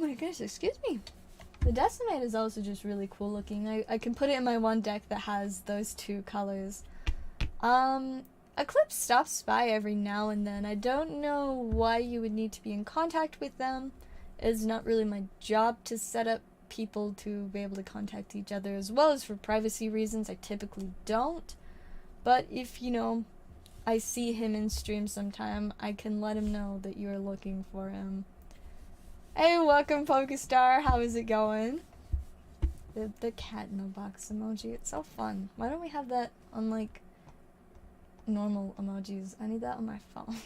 my gosh, excuse me. The Decimate is also just really cool looking. I can put it in my one deck that has those two colors. Eclipse stops by every now and then. I don't know why you would need to be in contact with them. It's not really my job to set up people to be able to contact each other, as well as for privacy reasons. I typically don't. But if, you know, I see him in stream sometime, I can let him know that you are looking for him. Hey, welcome PokeStar, how is it going? The cat in a box emoji, it's so fun. Why don't we have that on like normal emojis? I need that on my phone.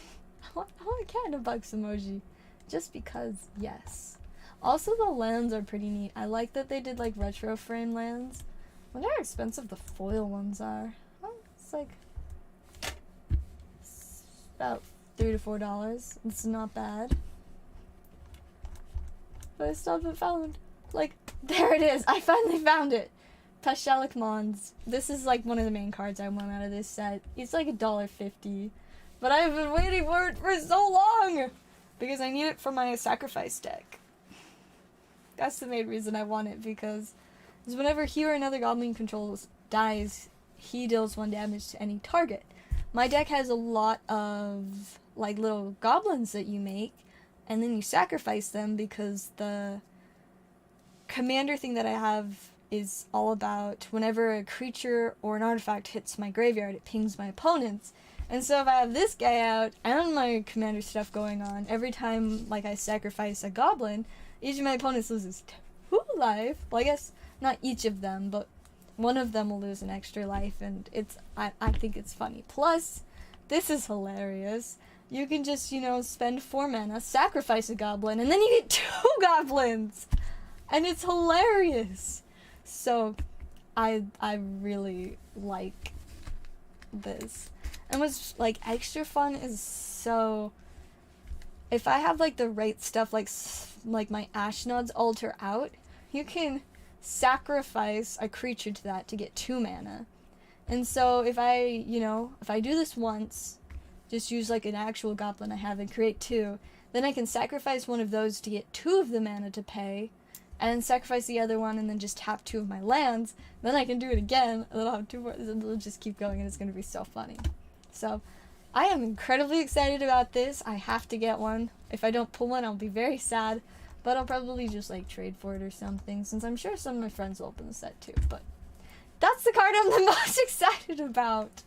I want a cat in a box emoji. Just because, yes. Also, the lands are pretty neat. I like that they did like retro frame lands. I wonder how expensive the foil ones are. Oh, it's like about $3 to $4. It's not bad. But I still haven't found. Like, there it is. I finally found it. Pashalik Mons. This is like one of the main cards I want out of this set. It's like $1.50. But I've been waiting for it for so long! Because I need it for my sacrifice deck. That's the main reason I want it, because whenever he or another goblin controls dies, he deals 1 damage to any target. My deck has a lot of like little goblins that you make, and then you sacrifice them because the commander thing that I have is all about whenever a creature or an artifact hits my graveyard, it pings my opponents. And so if I have this guy out and my commander stuff going on, every time like I sacrifice a goblin, each of my opponents loses 2 life. Well, I guess not each of them, but one of them will lose an extra life, and I think it's funny. Plus, this is hilarious. You can just, you know, spend 4 mana, sacrifice a goblin, and then you get 2 goblins! And it's hilarious! So, I really like this. And what's, like, extra fun is so... If I have, like, the right stuff, like my Ashnod's altar out, you can sacrifice a creature to that to get 2 mana. And so if I do this once, just use like an actual goblin I have and create 2, then I can sacrifice one of those to get 2 of the mana to pay, and sacrifice the other one and then just tap 2 of my lands. Then I can do it again, and then I'll have 2 more, and it'll just keep going, and it's going to be so funny. So, I am incredibly excited about this. I have to get one. If I don't pull one, I'll be very sad. But I'll probably just, like, trade for it or something, since I'm sure some of my friends will open the set, too. But that's the card I'm the most excited about.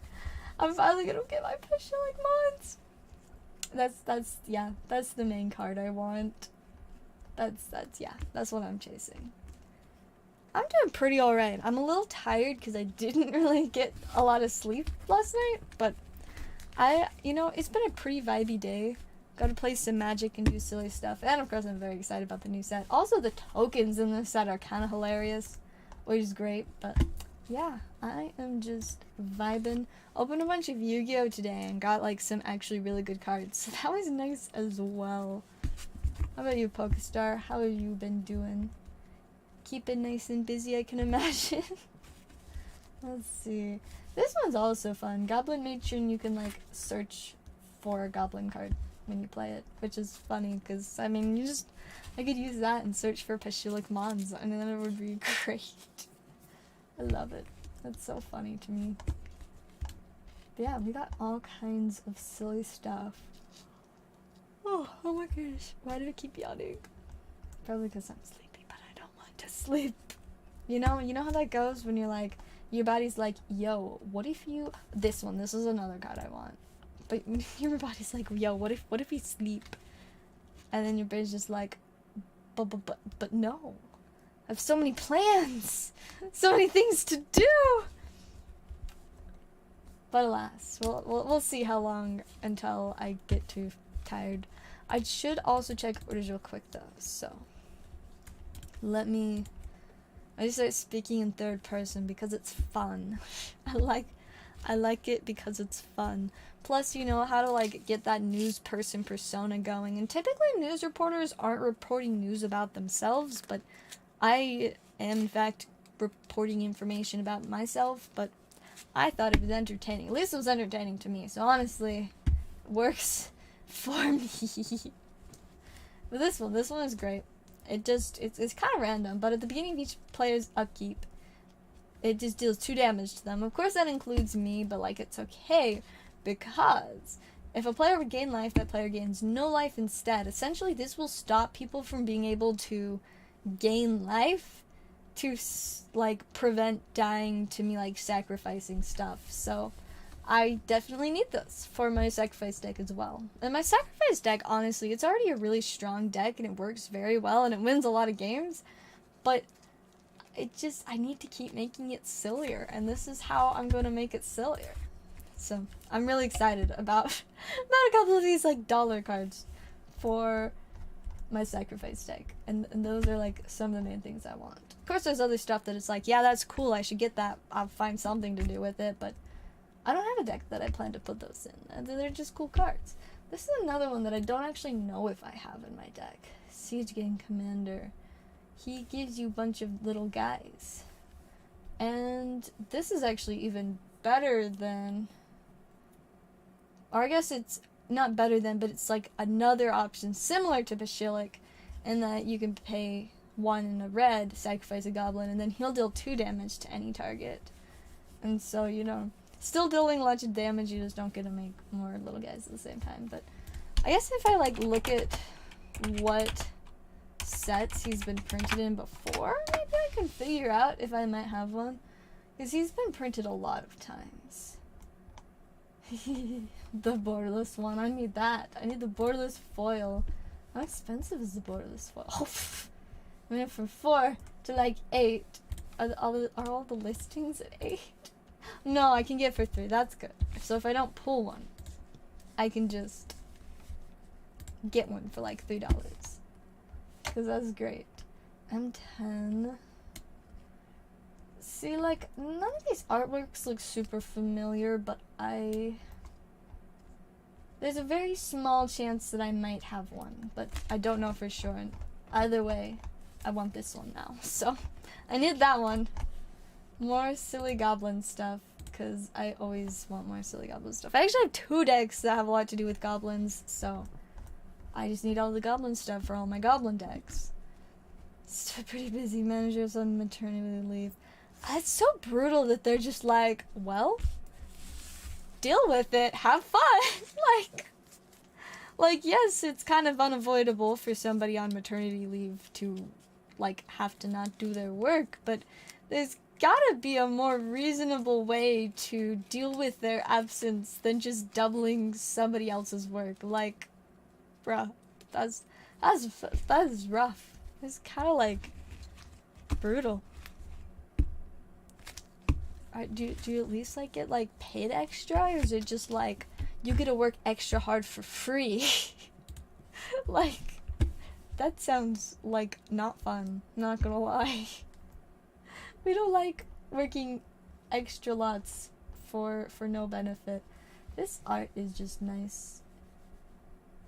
I'm finally gonna get my Pashilic Mons. That's the main card I want. That's what I'm chasing. I'm doing pretty alright. I'm a little tired because I didn't really get a lot of sleep last night, but it's been a pretty vibey day. Got to play some Magic and do silly stuff. And of course I'm very excited about the new set. Also the tokens in this set are kind of hilarious, which is great. But yeah, I am just vibing. Opened a bunch of Yu-Gi-Oh today and got like some actually really good cards. So that was nice as well. How about you, Pokestar? How have you been doing? Keeping nice and busy, I can imagine. Let's see. This one's also fun. Goblin Matron, you can like search for a goblin card when you play it, which is funny because I mean I could use that and search for Pashilic Mons, and then it would be great. I love it. That's so funny to me. But yeah, we got all kinds of silly stuff. Oh my gosh. Why did I keep yawning? Probably because I'm sleepy, but I don't want to sleep. You know how that goes when you're like, your body's like, yo, what if you... This is another card I want. But your body's like, yo, what if we sleep? And then your brain's just like, but no. I have so many plans. So many things to do. But alas, we'll see how long until I get too tired. I should also check orders real quick though, so I just start speaking in third person because it's fun. I like it because it's fun. Plus, you know how to like get that news person persona going. And typically news reporters aren't reporting news about themselves, but I am in fact reporting information about myself, but I thought it was entertaining. At least it was entertaining to me. So honestly, it works for me. But this one is great. It's kind of random, but at the beginning of each player's upkeep, it just deals 2 damage to them. Of course that includes me, but like it's okay, because if a player would gain life, that player gains no life instead. Essentially, this will stop people from being able to gain life to like prevent dying to me like sacrificing stuff. So I definitely need this for my sacrifice deck as well. And my sacrifice deck, honestly, it's already a really strong deck and it works very well and it wins a lot of games, but I need to keep making it sillier, and this is how I'm going to make it sillier. So I'm really excited about a couple of these like dollar cards for my sacrifice deck, and those are like some of the main things I want. Of course there's other stuff that it's like, yeah, that's cool, I should get that, I'll find something to do with it, but I don't have a deck that I plan to put those in, and they're just cool cards. This is another one that I don't actually know if I have in my deck. Siege Gang Commander. He gives you a bunch of little guys. And this is actually even better than... Or I guess it's not better than, but it's like another option similar to Pashilic, in that you can pay 1 in a red, sacrifice a goblin, and then he'll deal 2 damage to any target. And so, you know, still dealing lots of damage, you just don't get to make more little guys at the same time. But I guess if I like look at what sets he's been printed in before, maybe I can figure out if I might have one, because he's been printed a lot of times. The borderless one, I need that. I need the borderless foil. How expensive is the borderless foil? I went from 4 to like 8. Are all the listings at 8? No, I can get for 3. That's good. So if I don't pull one, I can just get one for like $3. Because that's great. M10. See, like, none of these artworks look super familiar, but there's a very small chance that I might have one, but I don't know for sure. And either way, I want this one now. So, I need that one. More silly goblin stuff, because I always want more silly goblin stuff. I actually have 2 decks that have a lot to do with goblins, so I just need all the goblin stuff for all my goblin decks. It's pretty busy. Managers on maternity leave. It's so brutal that they're just like, well, deal with it, have fun. like yes, it's kind of unavoidable for somebody on maternity leave to like have to not do their work, but there's gotta be a more reasonable way to deal with their absence than just doubling somebody else's work. Like, bruh, that is rough. It's kind of like brutal. Do you at least like get like paid extra, or is it just like you get to work extra hard for free? Like, that sounds like not fun, not gonna lie. We don't like working extra lots for no benefit. This art is just nice.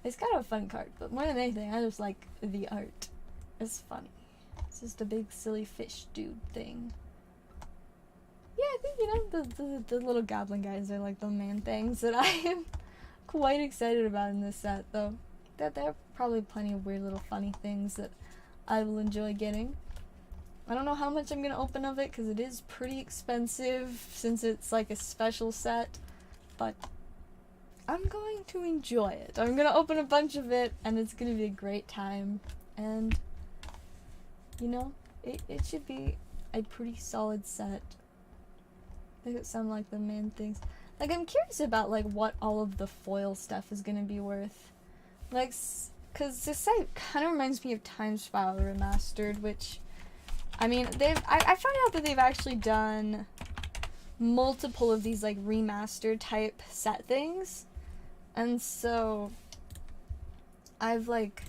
It's kind of a fun card, but more than anything, I just like the art. It's funny. It's just a big silly fish dude thing. Yeah, I think, you know, the little goblin guys are like the main things that I am quite excited about in this set, though. That there are probably plenty of weird little funny things that I will enjoy getting. I don't know how much I'm going to open of it, because it is pretty expensive since it's like a special set, but I'm going to enjoy it. I'm going to open a bunch of it, and it's going to be a great time, and, you know, it should be a pretty solid set. I think it sound like the main things. Like, I'm curious about, like, what all of the foil stuff is gonna be worth. Like, because this site kind of reminds me of Time Spiral Remastered, which, I mean, I found out that they've actually done multiple of these, like, remastered type set things. And so, I've, like,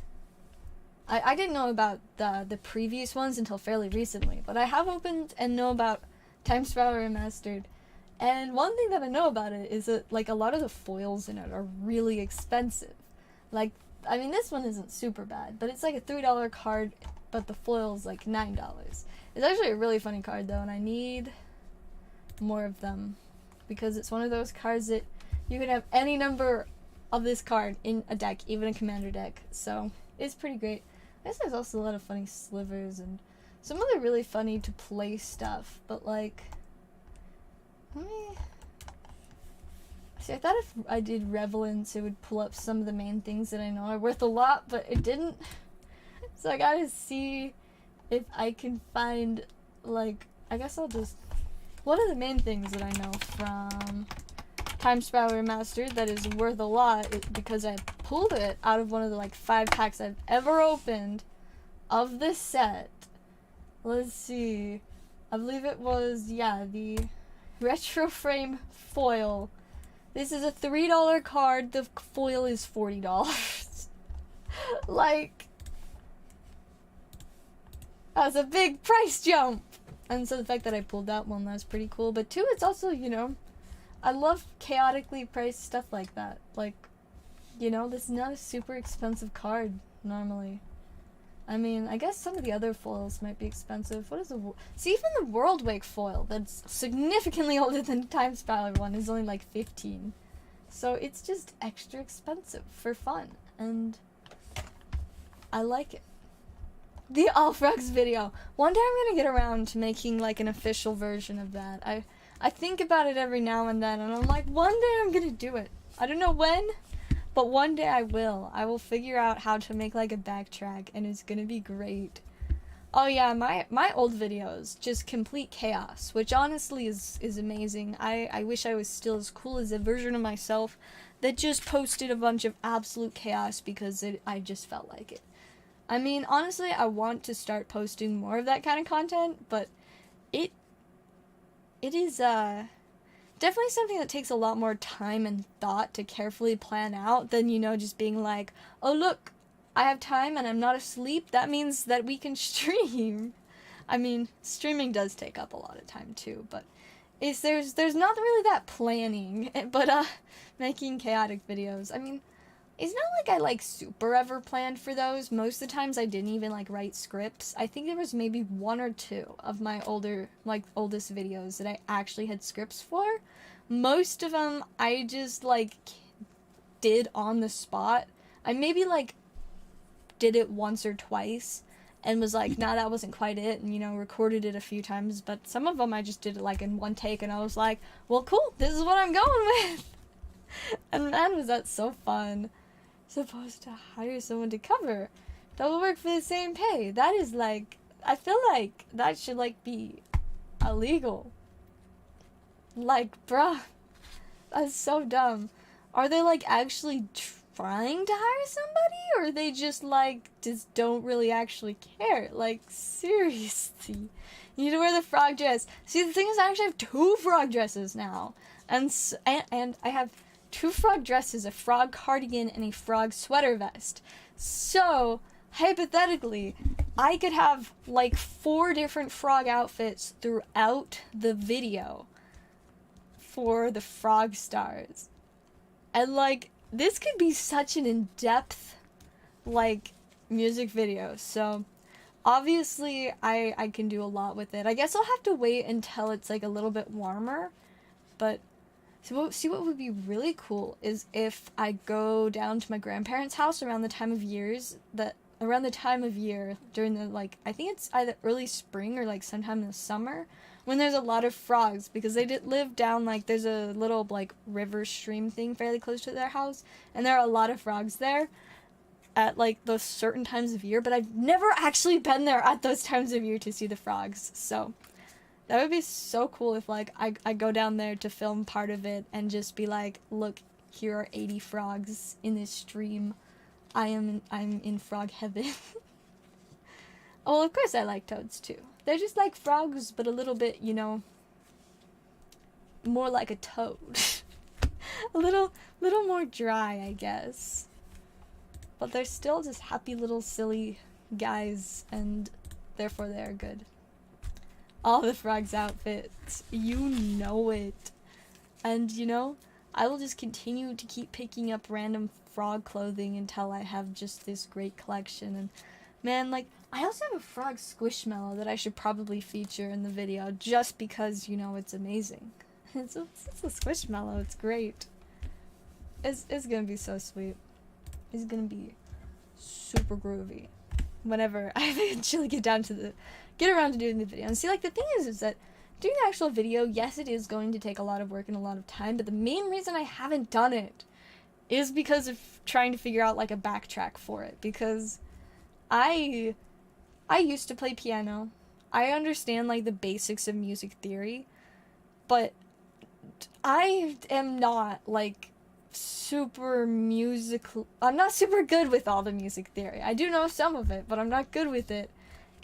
I didn't know about the previous ones until fairly recently, but I have opened and know about Time Spiral Remastered, and one thing that I know about it is that, like, a lot of the foils in it are really expensive. Like, I mean, this one isn't super bad, but it's like a $3 card, but the foil's like $9. It's actually a really funny card, though, and I need more of them, because it's one of those cards that you can have any number of this card in a deck, even a commander deck, so it's pretty great. I guess there's also a lot of funny slivers and some other really funny to play stuff, but like, let me see. I thought if I did Relevance, it would pull up some of the main things that I know are worth a lot, but it didn't. So I gotta see if I can find, like, I guess I'll just, what are the main things that I know from Time Spiral Remastered that is worth a lot, because I pulled it out of one of the like 5 packs I've ever opened of this set. Let's see. I believe it was, yeah, the Retro Frame foil. This is a $3 card. The foil is $40. Like, that's a big price jump. And so the fact that I pulled that one, that's pretty cool. But 2, it's also, you know, I love chaotically priced stuff like that. Like, you know, this is not a super expensive card normally. I mean, I guess some of the other foils might be expensive. What is the... See, even the World Wake foil, that's significantly older than the Time Spiral one, is only like $15. So it's just extra expensive for fun. And I like it. The Alfrux video. One day I'm gonna get around to making like an official version of that. I think about it every now and then, and I'm like, one day I'm gonna do it. I don't know when, but one day I will. I will figure out how to make like a backtrack, and it's gonna be great. Oh yeah, my old videos, just complete chaos, which honestly is amazing. I wish I was still as cool as a version of myself that just posted a bunch of absolute chaos because I just felt like it. I mean, honestly, I want to start posting more of that kind of content, but it is definitely something that takes a lot more time and thought to carefully plan out than, you know, just being like, oh look, I have time and I'm not asleep, that means that we can stream. I mean, streaming does take up a lot of time too, but there's not really that planning, but making chaotic videos, I mean, it's not like I like super ever planned for those. Most of the times I didn't even like write scripts. I think there was maybe 1 or 2 of my oldest videos that I actually had scripts for. Most of them I just like did on the spot. I maybe like did it once or twice and was like, nah, that wasn't quite it, and, you know, recorded it a few times, but some of them I just did it like in one take and I was like, well, cool, this is what I'm going with. And man, was that so fun. Supposed to hire someone to cover double work for the same pay. That is like, I feel like that should like be illegal. Like, bruh, that's so dumb. Are they like actually trying to hire somebody, or they just like just don't really actually care? Like, seriously, you need to wear the frog dress. See, the thing is, I actually have 2 frog dresses now, and I have 2 frog dresses, a frog cardigan, and a frog sweater vest. So, hypothetically, I could have like 4 different frog outfits throughout the video for the frog stars. And like, this could be such an in-depth like music video. So, obviously, I can do a lot with it. I guess I'll have to wait until it's like a little bit warmer, but so see, what would be really cool is if I go down to my grandparents' house around the time of year during the, like, I think it's either early spring or like sometime in the summer, when there's a lot of frogs, because they live down, like, there's a little like river stream thing fairly close to their house, and there are a lot of frogs there at like those certain times of year, but I've never actually been there at those times of year to see the frogs. So that would be so cool if, like, I go down there to film part of it and just be like, look, here are 80 frogs in this stream. I'm in frog heaven. Oh, well, of course I like toads too. They're just like frogs, but a little bit, you know, more like a toad. a little more dry, I guess. But they're still just happy little silly guys, and therefore they are good. All the frogs outfits, you know it. And, you know, I will just continue to keep picking up random frog clothing until I have just this great collection. And man, like, I also have a frog squishmallow that I should probably feature in the video, just because, you know, it's amazing. It's a squishmallow, it's great. It's gonna be so sweet. It's gonna be super groovy whenever I eventually get around to doing the video. And see, like, the thing is that doing the actual video, yes, it is going to take a lot of work and a lot of time, but the main reason I haven't done it is because of trying to figure out, like, a backtrack for it, because I used to play piano. I understand, like, the basics of music theory, but I am not, like, super musical. I'm not super good with all the music theory. I do know some of it, but I'm not good with it.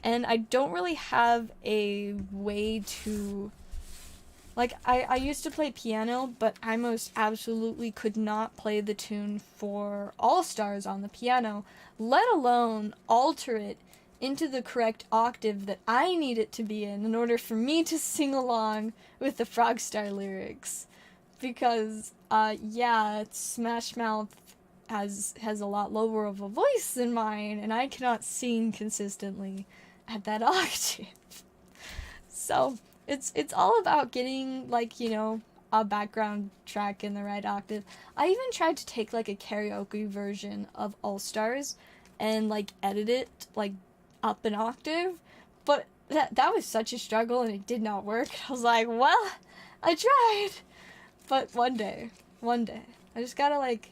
And I don't really have a way to, like, I used to play piano, but I most absolutely could not play the tune for All Stars on the piano, let alone alter it into the correct octave that I need it to be in order for me to sing along with the Frogstar lyrics. Because, yeah, Smash Mouth has a lot lower of a voice than mine, and I cannot sing consistently at that octave. So it's all about getting, like, you know, a background track in the right octave. I even tried to take, like, a karaoke version of All Stars and, like, edit it, like, up an octave, but that was such a struggle and it did not work. I was like, well, I tried, but one day I just gotta, like,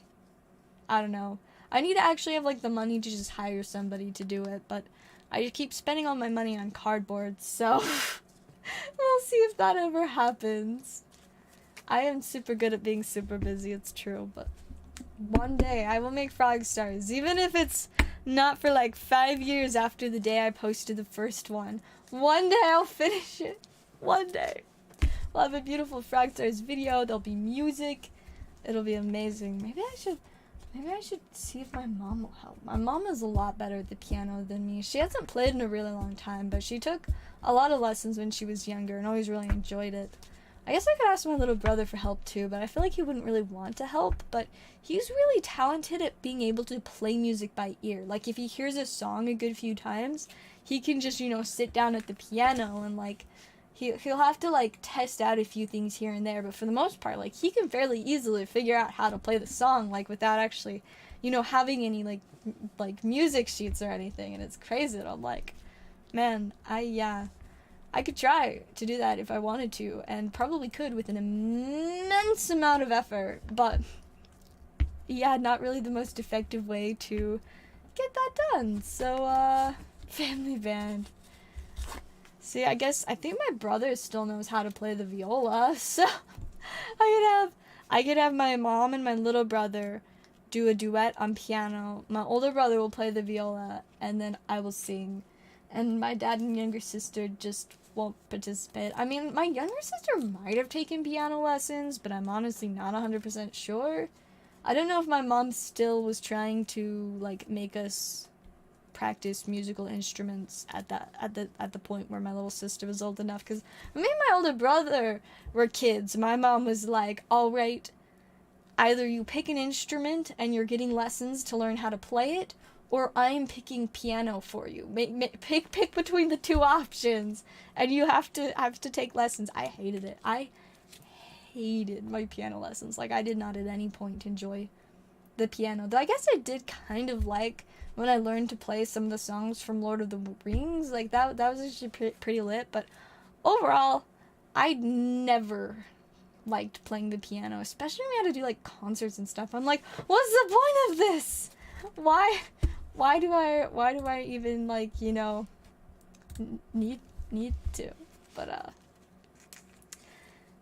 I don't know, I need to actually have, like, the money to just hire somebody to do it, but I keep spending all my money on cardboard, so we'll see if that ever happens. I am super good at being super busy, it's true, but one day I will make Frog Stars, even if it's not for like 5 years after the day I posted the first one. One day I'll finish it. One day. We'll have a beautiful Frogstars video. There'll be music. It'll be amazing. Maybe I should see if my mom will help. My mom is a lot better at the piano than me. She hasn't played in a really long time, but she took a lot of lessons when she was younger and always really enjoyed it. I guess I could ask my little brother for help too, but I feel like he wouldn't really want to help, but he's really talented at being able to play music by ear. Like, if he hears a song a good few times, he can just, you know, sit down at the piano and, like, he'll have to, like, test out a few things here and there, but for the most part, like, he can fairly easily figure out how to play the song, like, without actually, you know, having any, like music sheets or anything, and it's crazy that I'm like, man, I could try to do that if I wanted to, and probably could with an immense amount of effort, but yeah, not really the most effective way to get that done. So, family band. See, I think my brother still knows how to play the viola, so I could have my mom and my little brother do a duet on piano. My older brother will play the viola, and then I will sing. And my dad and younger sister just won't participate. I mean, my younger sister might have taken piano lessons, but I'm honestly not 100% sure. I don't know if my mom still was trying to, like, make us practice musical instruments at the point where my little sister was old enough, because me and my older brother were kids. My mom was like, all right, either you pick an instrument and you're getting lessons to learn how to play it, or I'm picking piano for you. Pick between the two options, and you have to take lessons. I hated it. I hated my piano lessons. Like, I did not at any point enjoy the piano. Though I guess I did kind of like when I learned to play some of the songs from Lord of the Rings. Like, that was actually pretty lit. But overall, I never liked playing the piano, especially when we had to do, like, concerts and stuff. I'm like, what's the point of this? Why do I even, like, you know, need to? But,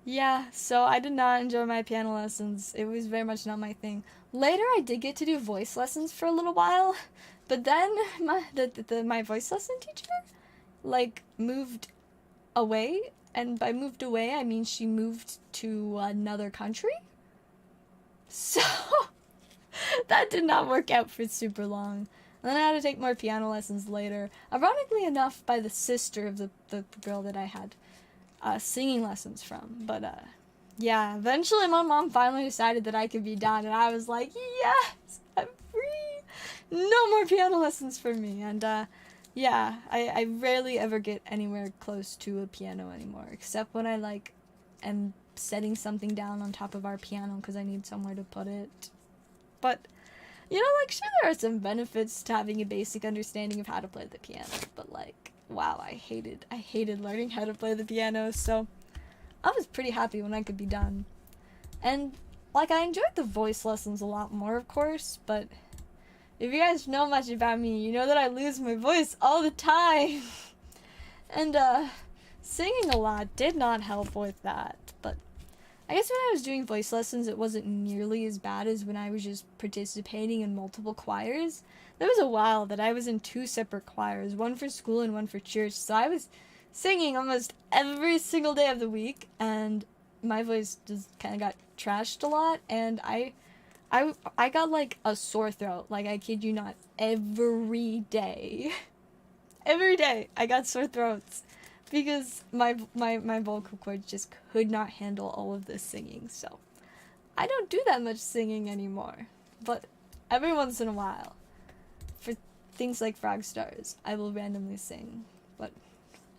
yeah, so I did not enjoy my piano lessons. It was very much not my thing. Later, I did get to do voice lessons for a little while, but then my voice lesson teacher, like, moved away, and by moved away, I mean she moved to another country. So that did not work out for super long. And then I had to take more piano lessons later. Ironically enough, by the sister of the girl that I had singing lessons from. But, yeah, eventually my mom finally decided that I could be done, and I was like, yes, I'm free! No more piano lessons for me. And, yeah, I rarely ever get anywhere close to a piano anymore, except when I, like, am setting something down on top of our piano because I need somewhere to put it. But, you know, like, sure, there are some benefits to having a basic understanding of how to play the piano, but, like, wow, I hated learning how to play the piano, so I was pretty happy when I could be done. And, like, I enjoyed the voice lessons a lot more, of course, but if you guys know much about me, you know that I lose my voice all the time. And, singing a lot did not help with that, but I guess when I was doing voice lessons, it wasn't nearly as bad as when I was just participating in multiple choirs. There was a while that I was in 2 separate choirs, one for school and one for church, so I was singing almost every single day of the week, and my voice just kind of got trashed a lot, and I got, like, a sore throat, like, I kid you not, every day. Every day I got sore throats, because my vocal cords just could not handle all of this singing, so I don't do that much singing anymore, but every once in a while, for things like Frogstars, I will randomly sing, but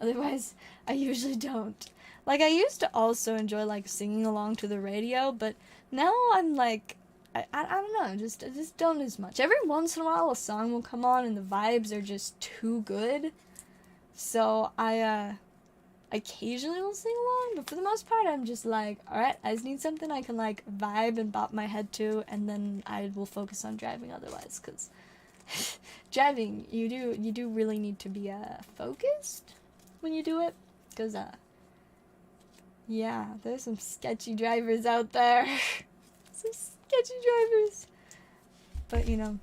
otherwise, I usually don't. Like, I used to also enjoy, like, singing along to the radio, but now I'm, like, I don't know, I just don't as much. Every once in a while, a song will come on, and the vibes are just too good. So I occasionally will sing along, but for the most part, I'm just like, alright, I just need something I can, like, vibe and bop my head to, and then I will focus on driving otherwise, because driving, you do really need to be, focused when you do it, because, yeah, there's some sketchy drivers out there. Some sketchy drivers. But, you know,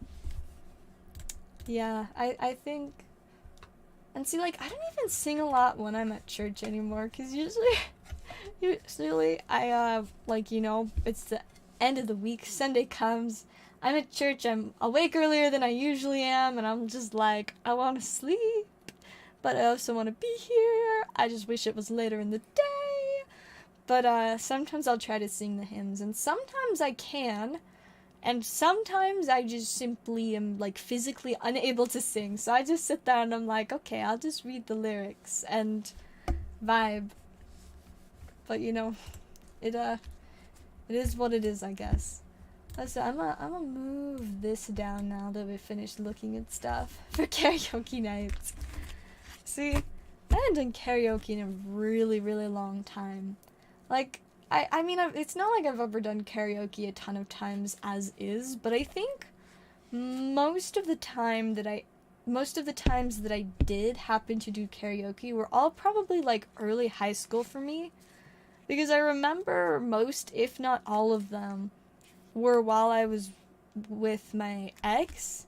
yeah, I think And see, like, I don't even sing a lot when I'm at church anymore, because usually I, like, you know, it's the end of the week, Sunday comes, I'm at church, I'm awake earlier than I usually am, and I'm just like, I want to sleep, but I also want to be here, I just wish it was later in the day, but, sometimes I'll try to sing the hymns, and sometimes I can, and sometimes I just simply am, like, physically unable to sing, so I just sit there and I'm like, okay, I'll just read the lyrics, and vibe. But, you know, it is what it is, I guess. So I'm gonna move this down now that we've finished looking at stuff for karaoke nights. See, I haven't done karaoke in a really, really long time. Like, I mean, it's not like I've ever done karaoke a ton of times as is, but I think most of the times that I did happen to do karaoke were all probably, like, early high school for me. Because I remember most, if not all of them, were while I was with my ex.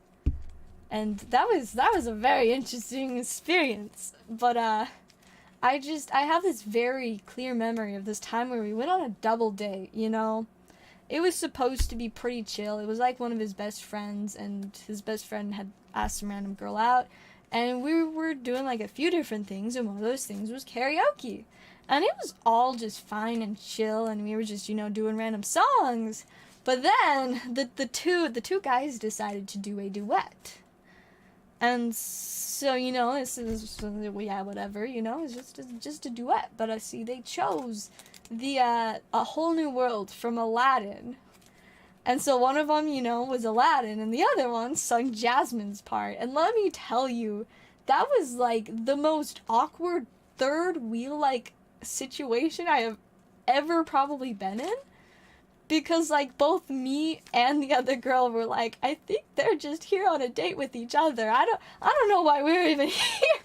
And that was a very interesting experience. But, I have this very clear memory of this time where we went on a double date, you know? It was supposed to be pretty chill. It was like one of his best friends, and his best friend had asked some random girl out. And we were doing, like, a few different things, and one of those things was karaoke. And it was all just fine and chill, and we were just, you know, doing random songs. But then, the two guys decided to do a duet. And so, you know, this is, yeah, whatever, you know, it's just a duet. But, see, they chose the, A Whole New World from Aladdin. And so one of them, you know, was Aladdin, and the other one sung Jasmine's part. And let me tell you, that was, like, the most awkward third wheel, like, situation I have ever probably been in, because, like, both me and the other girl were like, I think they're just here on a date with each other. I don't know why we're even here.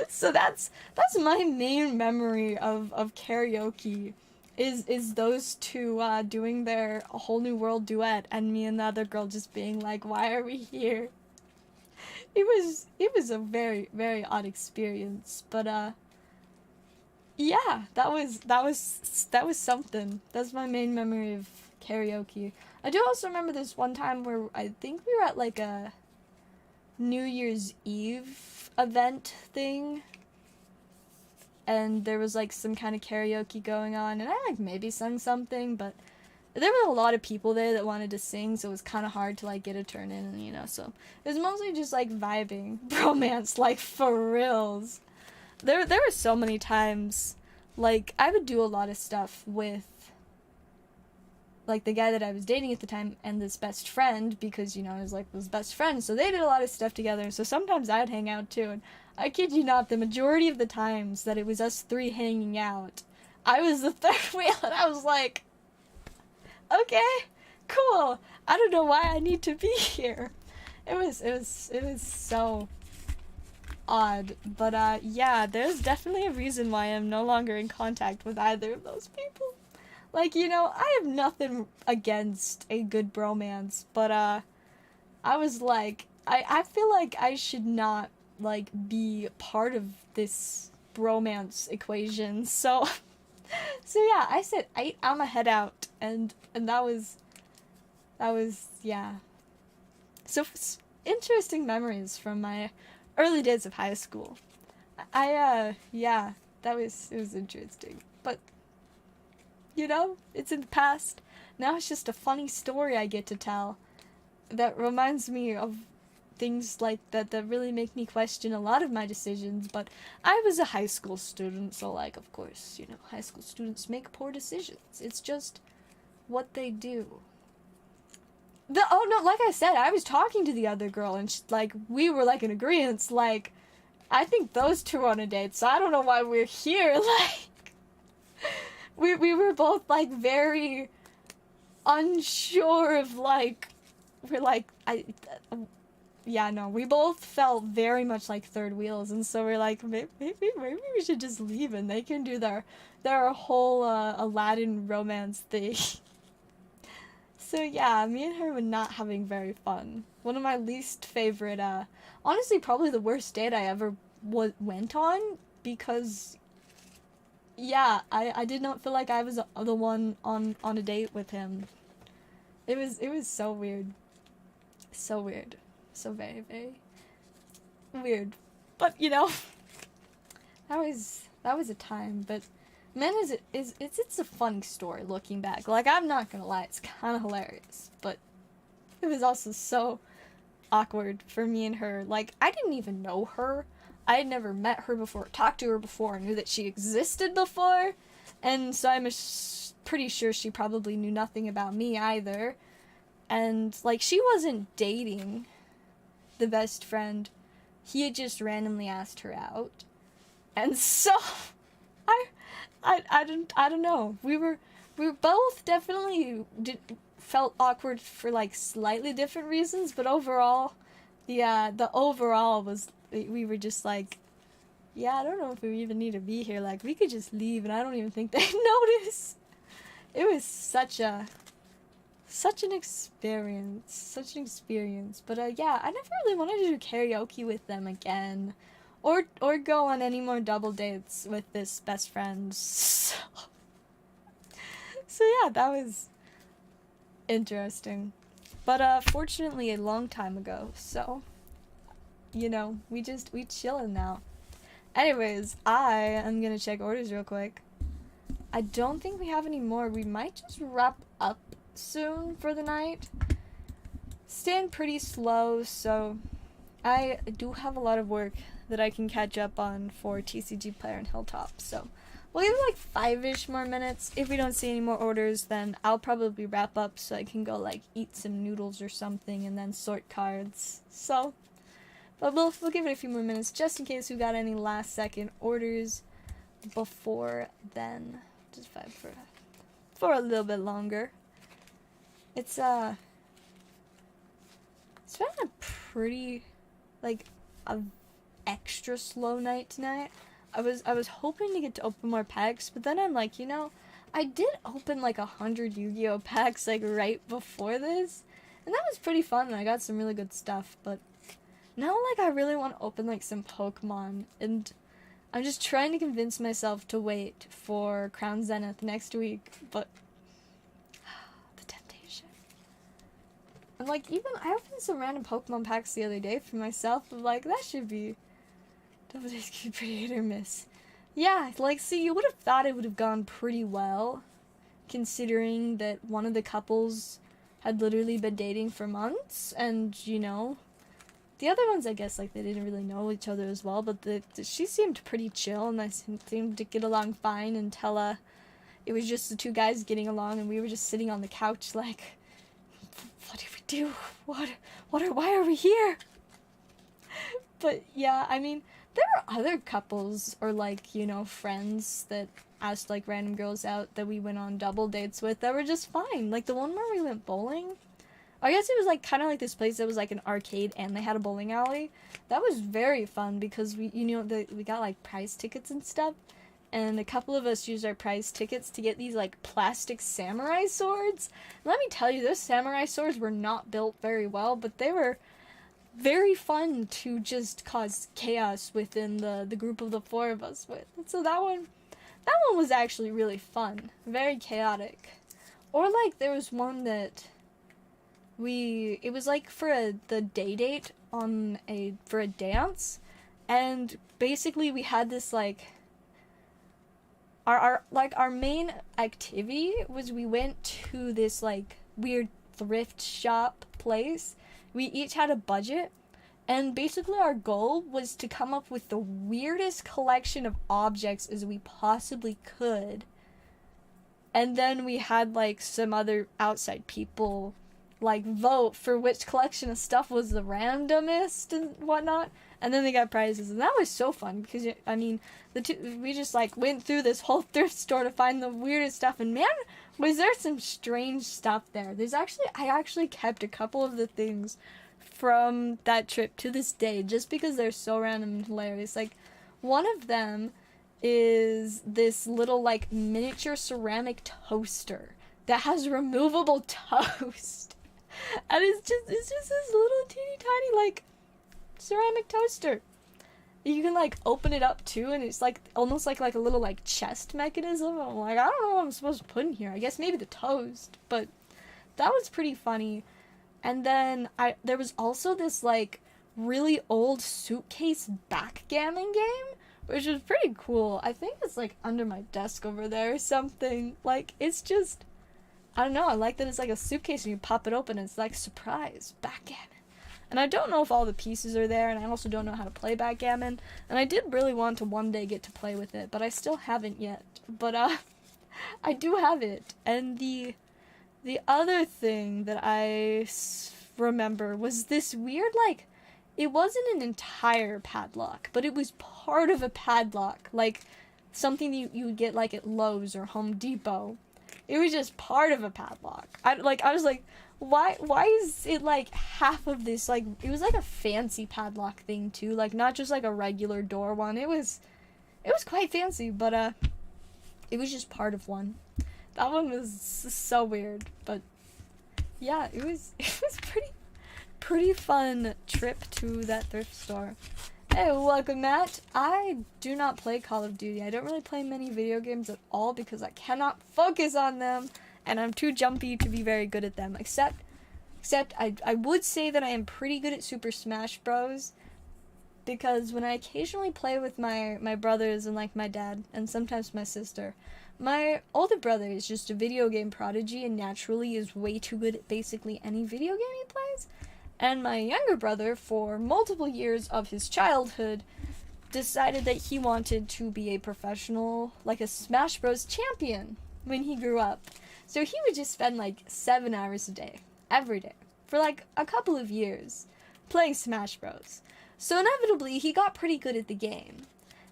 So that's my main memory of karaoke is those two doing their A Whole New World duet, and me and the other girl just being like, why are we here? It was a very, very odd experience, but yeah, that was something. That's my main memory of karaoke. I do also remember this one time where I think we were at, like, a New Year's Eve event thing, and there was, like, some kind of karaoke going on, and I, like, maybe sung something, but there were a lot of people there that wanted to sing, so it was kind of hard to, like, get a turn in, you know, so it was mostly just, like, vibing. Bromance, like, for reals. There were so many times, like, I would do a lot of stuff with, like, the guy that I was dating at the time and this best friend, because, you know, I was, like, his best friend, so they did a lot of stuff together, so sometimes I'd hang out, too, and I kid you not, the majority of the times that it was us three hanging out, I was the third wheel, and I was like, okay, cool, I don't know why I need to be here. It was so odd, but yeah, there's definitely a reason why I'm no longer in contact with either of those people. Like, you know, I have nothing against a good bromance, but I was like, I feel like I should not, like, be part of this bromance equation, so yeah, I said, I'm a head out, and that was, yeah. So, interesting memories from my early days of high school. Yeah, it was interesting. But, you know, it's in the past. Now it's just a funny story I get to tell that reminds me of things like that really make me question a lot of my decisions. But I was a high school student, so, like, of course, you know, high school students make poor decisions. It's just what they do. Oh no, like I said, I was talking to the other girl, and like, we were, like, in agreement, like, I think those two are on a date, so I don't know why we're here, like, we were both, like, very unsure of, like, we're like, yeah, no, we both felt very much like third wheels, and so we're like, maybe we should just leave, and they can do their whole, Aladdin romance thing. So yeah, me and her were not having very fun. One of my least favorite, honestly, probably the worst date I ever went on, because yeah, I did not feel like I was the one on a date with him. It was so weird. So weird. So very, very weird. But you know, that was a time. But man, it's a funny story looking back. Like, I'm not gonna lie, it's kind of hilarious, but it was also so awkward for me and her. Like, I didn't even know her. I had never met her before, talked to her before, knew that she existed before, and so I'm pretty sure she probably knew nothing about me either. And like, she wasn't dating the best friend. He had just randomly asked her out. And so I don't know. We were both definitely felt awkward for like slightly different reasons, but overall, the overall was, we were just like, yeah, I don't know if we even need to be here. Like, we could just leave, and I don't even think they'd notice. It was such an experience. But yeah, I never really wanted to do karaoke with them again, or go on any more double dates with this best friend. So yeah, that was interesting. But fortunately a long time ago, so you know, we chillin' now. Anyways, I am gonna check orders real quick. I don't think we have any more. We might just wrap up soon for the night. Staying pretty slow, so I do have a lot of work that I can catch up on for TCG Player and Hilltop, so we'll give it like 5-ish more minutes. If we don't see any more orders, then I'll probably wrap up so I can go like eat some noodles or something and then sort cards. So, but we'll give it a few more minutes just in case we got any last second orders before then. Just vibe for a little bit longer. It's been a pretty, like, a extra slow night tonight. I was hoping to get to open more packs, but then I'm like, you know, I did open like 100 Yu-Gi-Oh packs like right before this, and that was pretty fun, and I got some really good stuff. But now, like, I really want to open like some Pokemon, and I'm just trying to convince myself to wait for Crown Zenith next week. But the temptation. And like, even I opened some random Pokemon packs the other day for myself. I'm like, that should be pretty hit or miss. Yeah, like, see, you would have thought it would have gone pretty well, considering that one of the couples had literally been dating for months, and, you know, the other ones, I guess, like, they didn't really know each other as well, but she seemed pretty chill, and I seemed to get along fine until, it was just the two guys getting along, and we were just sitting on the couch, like, what do we do? Why are we here? But, yeah, I mean, there are other couples, or, like, you know, friends that asked, like, random girls out that we went on double dates with that were just fine. Like, the one where we went bowling, I guess it was, like, kind of like this place that was, like, an arcade and they had a bowling alley. That was very fun because we, you know, we got, like, prize tickets and stuff. And a couple of us used our prize tickets to get these, like, plastic samurai swords. Let me tell you, those samurai swords were not built very well, but they were very fun to just cause chaos within the group of the four of us with. And so that one was actually really fun. Very chaotic. Or, like, there was one that it was, like, for the day date for a dance, and basically we had this, like, our main activity was we went to this, like, weird thrift shop place. We each had a budget, and basically our goal was to come up with the weirdest collection of objects as we possibly could. And then we had, like, some other outside people, like, vote for which collection of stuff was the randomest and whatnot. And then they got prizes, and that was so fun because, I mean, we just, like, went through this whole thrift store to find the weirdest stuff, and man, was there some strange stuff there. I actually kept a couple of the things from that trip to this day just because they're so random and hilarious. Like, one of them is this little, like, miniature ceramic toaster that has removable toast. And it's just this little teeny tiny, like, ceramic toaster. You can like open it up too, and it's like almost like a little like chest mechanism. I'm like, I don't know what I'm supposed to put in here. I guess maybe the toast, but that was pretty funny. And then there was also this like really old suitcase backgammon game, which was pretty cool. I think it's like under my desk over there or something. Like, it's just, I don't know, I like that it's like a suitcase and you pop it open and it's like, surprise, backgammon. And I don't know if all the pieces are there, and I also don't know how to play backgammon. And I did really want to one day get to play with it, but I still haven't yet. But I do have it. And the other thing that I remember was this weird, like, it wasn't an entire padlock, but it was part of a padlock, like something you would get like at Lowe's or Home Depot. It was just part of a padlock. I was like, why is it like half of this? Like, it was like a fancy padlock thing too, like not just like a regular door one. It was quite fancy, but it was just part of one. That one was so weird, but yeah, it was pretty fun trip to that thrift store. Hey, welcome, Matt. I do not play Call of Duty. I don't really play many video games at all because I cannot focus on them, and I'm too jumpy to be very good at them. Except I would say that I am pretty good at Super Smash Bros. Because when I occasionally play with my brothers and like my dad and sometimes my sister, my older brother is just a video game prodigy and naturally is way too good at basically any video game he plays. And my younger brother, for multiple years of his childhood, decided that he wanted to be a professional, like a Smash Bros. Champion when he grew up. So he would just spend like 7 hours a day, every day, for like a couple of years, playing Smash Bros. So inevitably, he got pretty good at the game.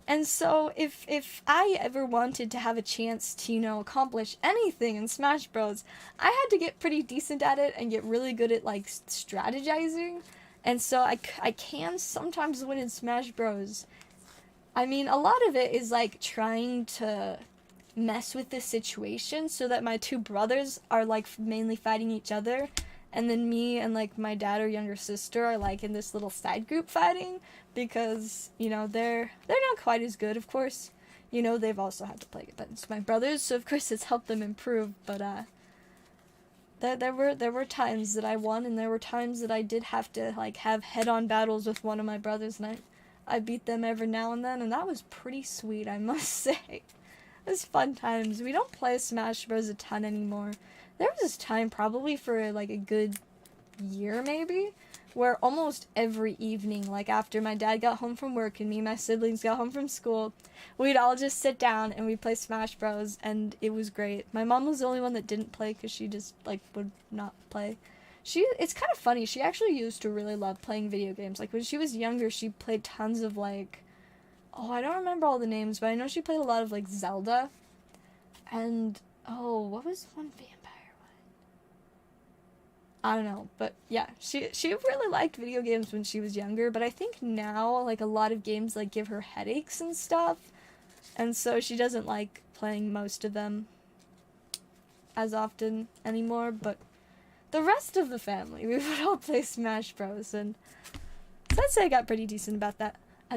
And so if I ever wanted to have a chance to, you know, accomplish anything in Smash Bros., I had to get pretty decent at it and get really good at, like, strategizing. And so I can sometimes win in Smash Bros. I mean, a lot of it is, like, trying to mess with the situation so that my two brothers are, like, mainly fighting each other. And then me and, like, my dad or younger sister are, like, in this little side group fighting because, you know, they're not quite as good, of course. You know, they've also had to play against my brothers, so of course it's helped them improve. But, there were times that I won, and there were times that I did have to, like, have head-on battles with one of my brothers, and I beat them every now and then, and that was pretty sweet, I must say. It was fun times. We don't play Smash Bros. A ton anymore. There was this time, probably for, like, a good year, maybe, where almost every evening, like, after my dad got home from work and me and my siblings got home from school, we'd all just sit down and we'd play Smash Bros., and it was great. My mom was the only one that didn't play because she just, like, would not play. It's kind of funny. She actually used to really love playing video games. Like, when she was younger, she played tons of, like, oh, I don't remember all the names, but I know she played a lot of, like, Zelda, and, oh, what was one vampire? I don't know, but yeah, she really liked video games when she was younger, but I think now, like, a lot of games, like, give her headaches and stuff, and so she doesn't like playing most of them as often anymore, but the rest of the family, we would all play Smash Bros, and so I'd say I got pretty decent at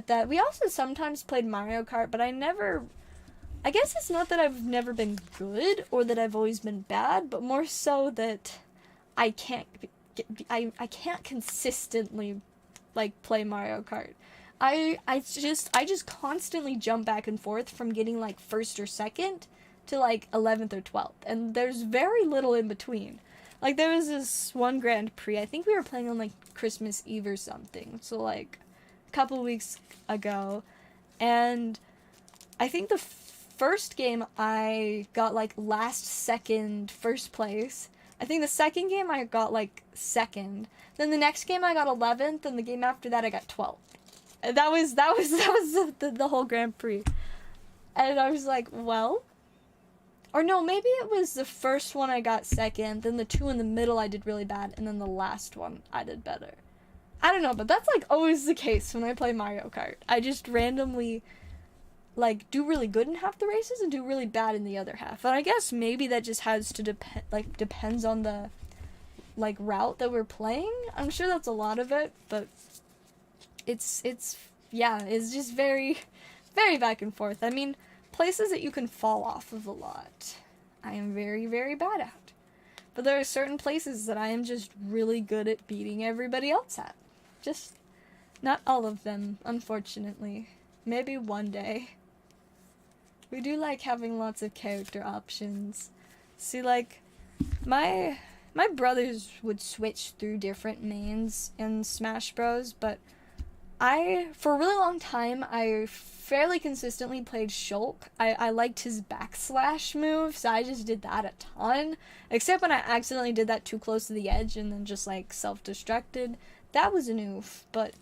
that. We also sometimes played Mario Kart, but I guess it's not that I've never been good, or that I've always been bad, but more so that I can't consistently, like, play Mario Kart. I just constantly jump back and forth from getting, like, first or second to, like, 11th or 12th, and there's very little in between. Like, there was this one Grand Prix, I think we were playing on, like, Christmas Eve or something, so, like, a couple weeks ago, and I think the first game I got, like, last second first place. I think the second game I got, like, second. Then the next game I got 11th, and the game after that I got 12th. And that was the whole Grand Prix. And I was like, well, or no, maybe it was the first one I got second, then the two in the middle I did really bad, and then the last one I did better. I don't know, but that's, like, always the case when I play Mario Kart. I just randomly, like, do really good in half the races and do really bad in the other half. And I guess maybe that just has to depends on the, like, route that we're playing. I'm sure that's a lot of it, but it's yeah, it's just very, very back and forth. I mean, places that you can fall off of a lot, I am very, very bad at. But there are certain places that I am just really good at beating everybody else at. Just not all of them, unfortunately. Maybe one day. We do like having lots of character options. See, like, my brothers would switch through different mains in Smash Bros, but for a really long time, I fairly consistently played Shulk. I liked his backslash move, so I just did that a ton. Except when I accidentally did that too close to the edge and then just, like, self-destructed. That was an oof, but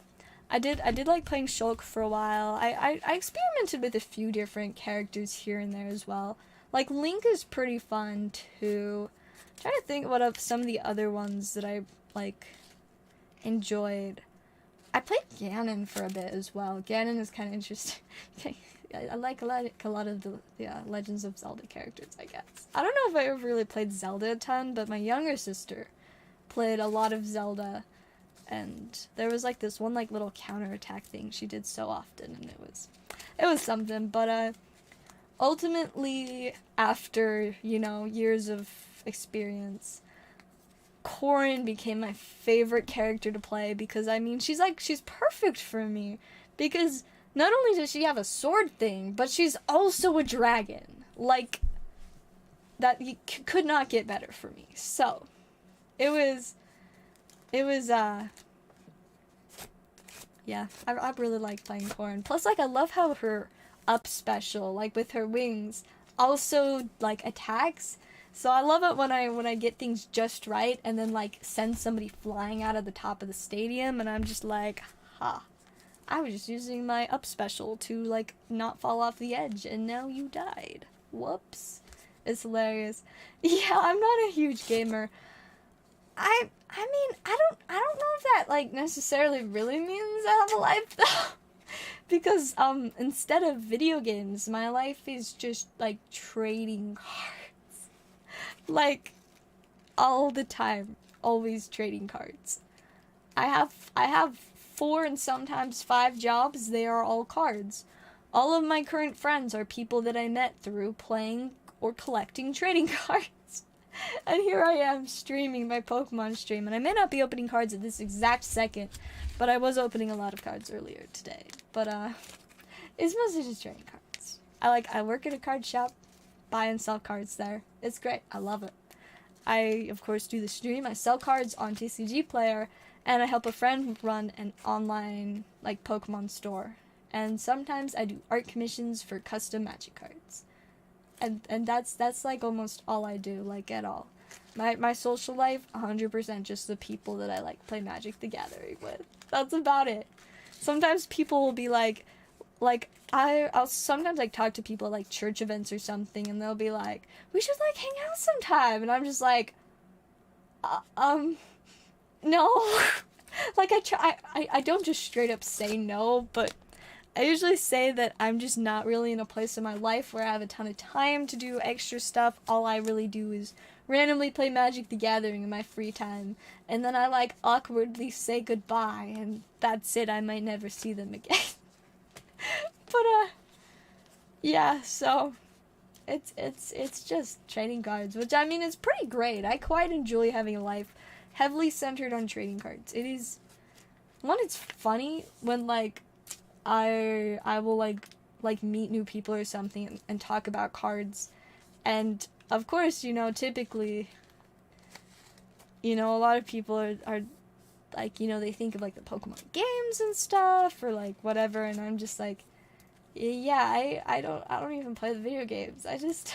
I did like playing Shulk for a while. I experimented with a few different characters here and there as well. Like, Link is pretty fun, too. I'm trying to think what of some of the other ones that I, like, enjoyed. I played Ganon for a bit as well. Ganon is kind of interesting. I like a lot of the Legends of Zelda characters, I guess. I don't know if I ever really played Zelda a ton, but my younger sister played a lot of Zelda, and there was like this one like little counterattack thing she did so often, and it was something. But ultimately, after years of experience, Corrin became my favorite character to play because, I mean, she's perfect for me because not only does she have a sword thing, but she's also a dragon. Like, that could not get better for me. So, yeah, I really like playing Corrin. Plus, like, I love how her up special, like, with her wings, also, like, attacks. So I love it when I get things just right and then, like, send somebody flying out of the top of the stadium and I'm just like, ha. I was just using my up special to, like, not fall off the edge and now you died. Whoops. It's hilarious. Yeah, I'm not a huge gamer. I mean, I don't know if that, like, necessarily really means I have a life, though. Because, instead of video games, my life is just, like, trading cards. Like, all the time, always trading cards. I have 4 and sometimes 5 jobs. They are all cards. All of my current friends are people that I met through playing or collecting trading cards. And here I am streaming my Pokemon stream, and I may not be opening cards at this exact second, but I was opening a lot of cards earlier today. But it's mostly just trading cards. I work at a card shop, buy and sell cards there. It's great. I love it. I, of course, do the stream. I sell cards on TCG Player, and I help a friend run an online, like, Pokemon store. And sometimes I do art commissions for custom Magic cards. And that's like almost all I do, like, at all. My social life, 100% just the people that I, like, play Magic the Gathering with. That's about it. Sometimes people will be like, I'll sometimes, like, talk to people at, like, church events or something, and they'll be like, we should, like, hang out sometime, and I'm just like, no. Like, I don't just straight up say no, but I usually say that I'm just not really in a place in my life where I have a ton of time to do extra stuff. All I really do is randomly play Magic the Gathering in my free time, and then I, like, awkwardly say goodbye, and that's it. I might never see them again. But, yeah, so, it's just trading cards, which, I mean, is pretty great. I quite enjoy having a life heavily centered on trading cards. It is, one, it's funny when, like, I will, like, meet new people or something and talk about cards, and, of course, typically, a lot of people are like, they think of, like, the Pokemon games and stuff, or, like, whatever, and I'm just like, yeah, I don't even play the video games. I just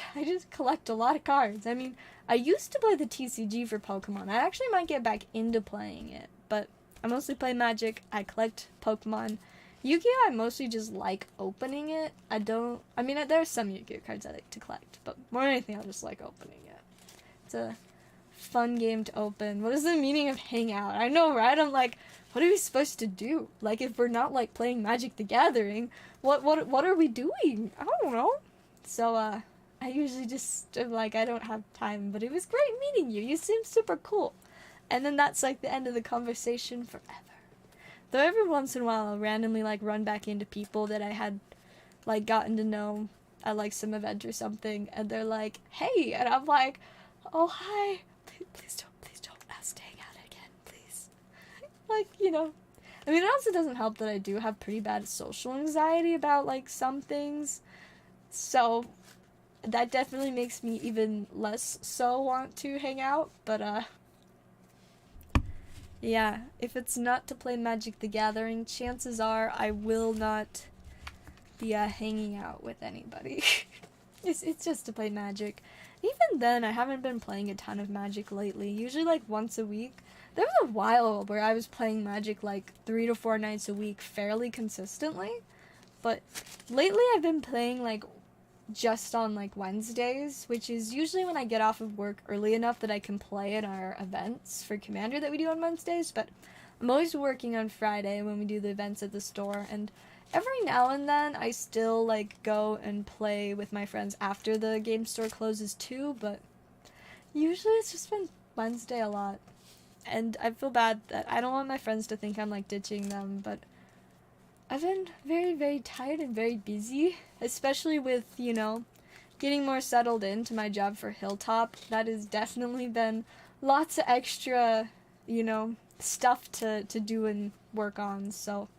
collect a lot of cards. I mean, I used to play the TCG for Pokemon. I actually might get back into playing it, but I mostly play Magic. I collect Pokemon. YuGiOh, I mostly just like opening it. I mean, there's some YuGiOh cards I like to collect, but more than anything, I just like opening it. It's a fun game to open. What is the meaning of hang out? I know, right? I'm like, what are we supposed to do? Like, if we're not, like, playing Magic the Gathering, what are we doing? I don't know. So, I usually just, like, I don't have time, but it was great meeting you. You seem super cool. And then that's, like, the end of the conversation forever. Though every once in a while I'll randomly like run back into people that I had like gotten to know at like some event or something, and they're like, "Hey," and I'm like, "Oh, hi. Please don't ask to hang out again, please." Like, you know. I mean, it also doesn't help that I do have pretty bad social anxiety about like some things. So that definitely makes me even less so want to hang out, but yeah, if it's not to play Magic the Gathering, chances are I will not be hanging out with anybody. It's just to play Magic. Even then, I haven't been playing a ton of Magic lately, usually like once a week. There was a while where I was playing Magic like 3 to 4 nights a week fairly consistently, but lately I've been playing like just on like Wednesdays, which is usually when I get off of work early enough that I can play at our events for Commander that we do on Wednesdays, but I'm always working on Friday when we do the events at the store, and every now and then I still like go and play with my friends after the game store closes too, but usually it's just been Wednesday a lot. And I feel bad that I don't want my friends to think I'm like ditching them, but I've been very, very tired and very busy, especially with, you know, getting more settled into my job for Hilltop. That has definitely been lots of extra, you know, stuff to do and work on. So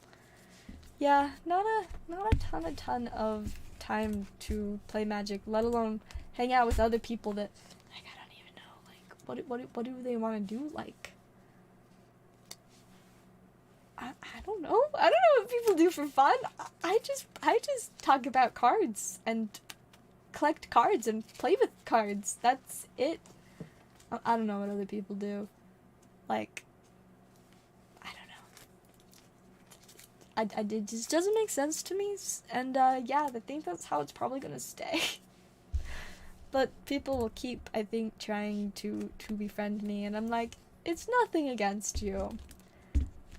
yeah, not a ton of time to play Magic, let alone hang out with other people that like I don't even know, like what do they want to do, like I don't know. I don't know what people do for fun. I just talk about cards and collect cards and play with cards. That's it. I don't know what other people do. Like, I don't know. It just doesn't make sense to me. And yeah, I think that's how it's probably gonna stay. But people will keep, I think, trying to befriend me, and I'm like, it's nothing against you.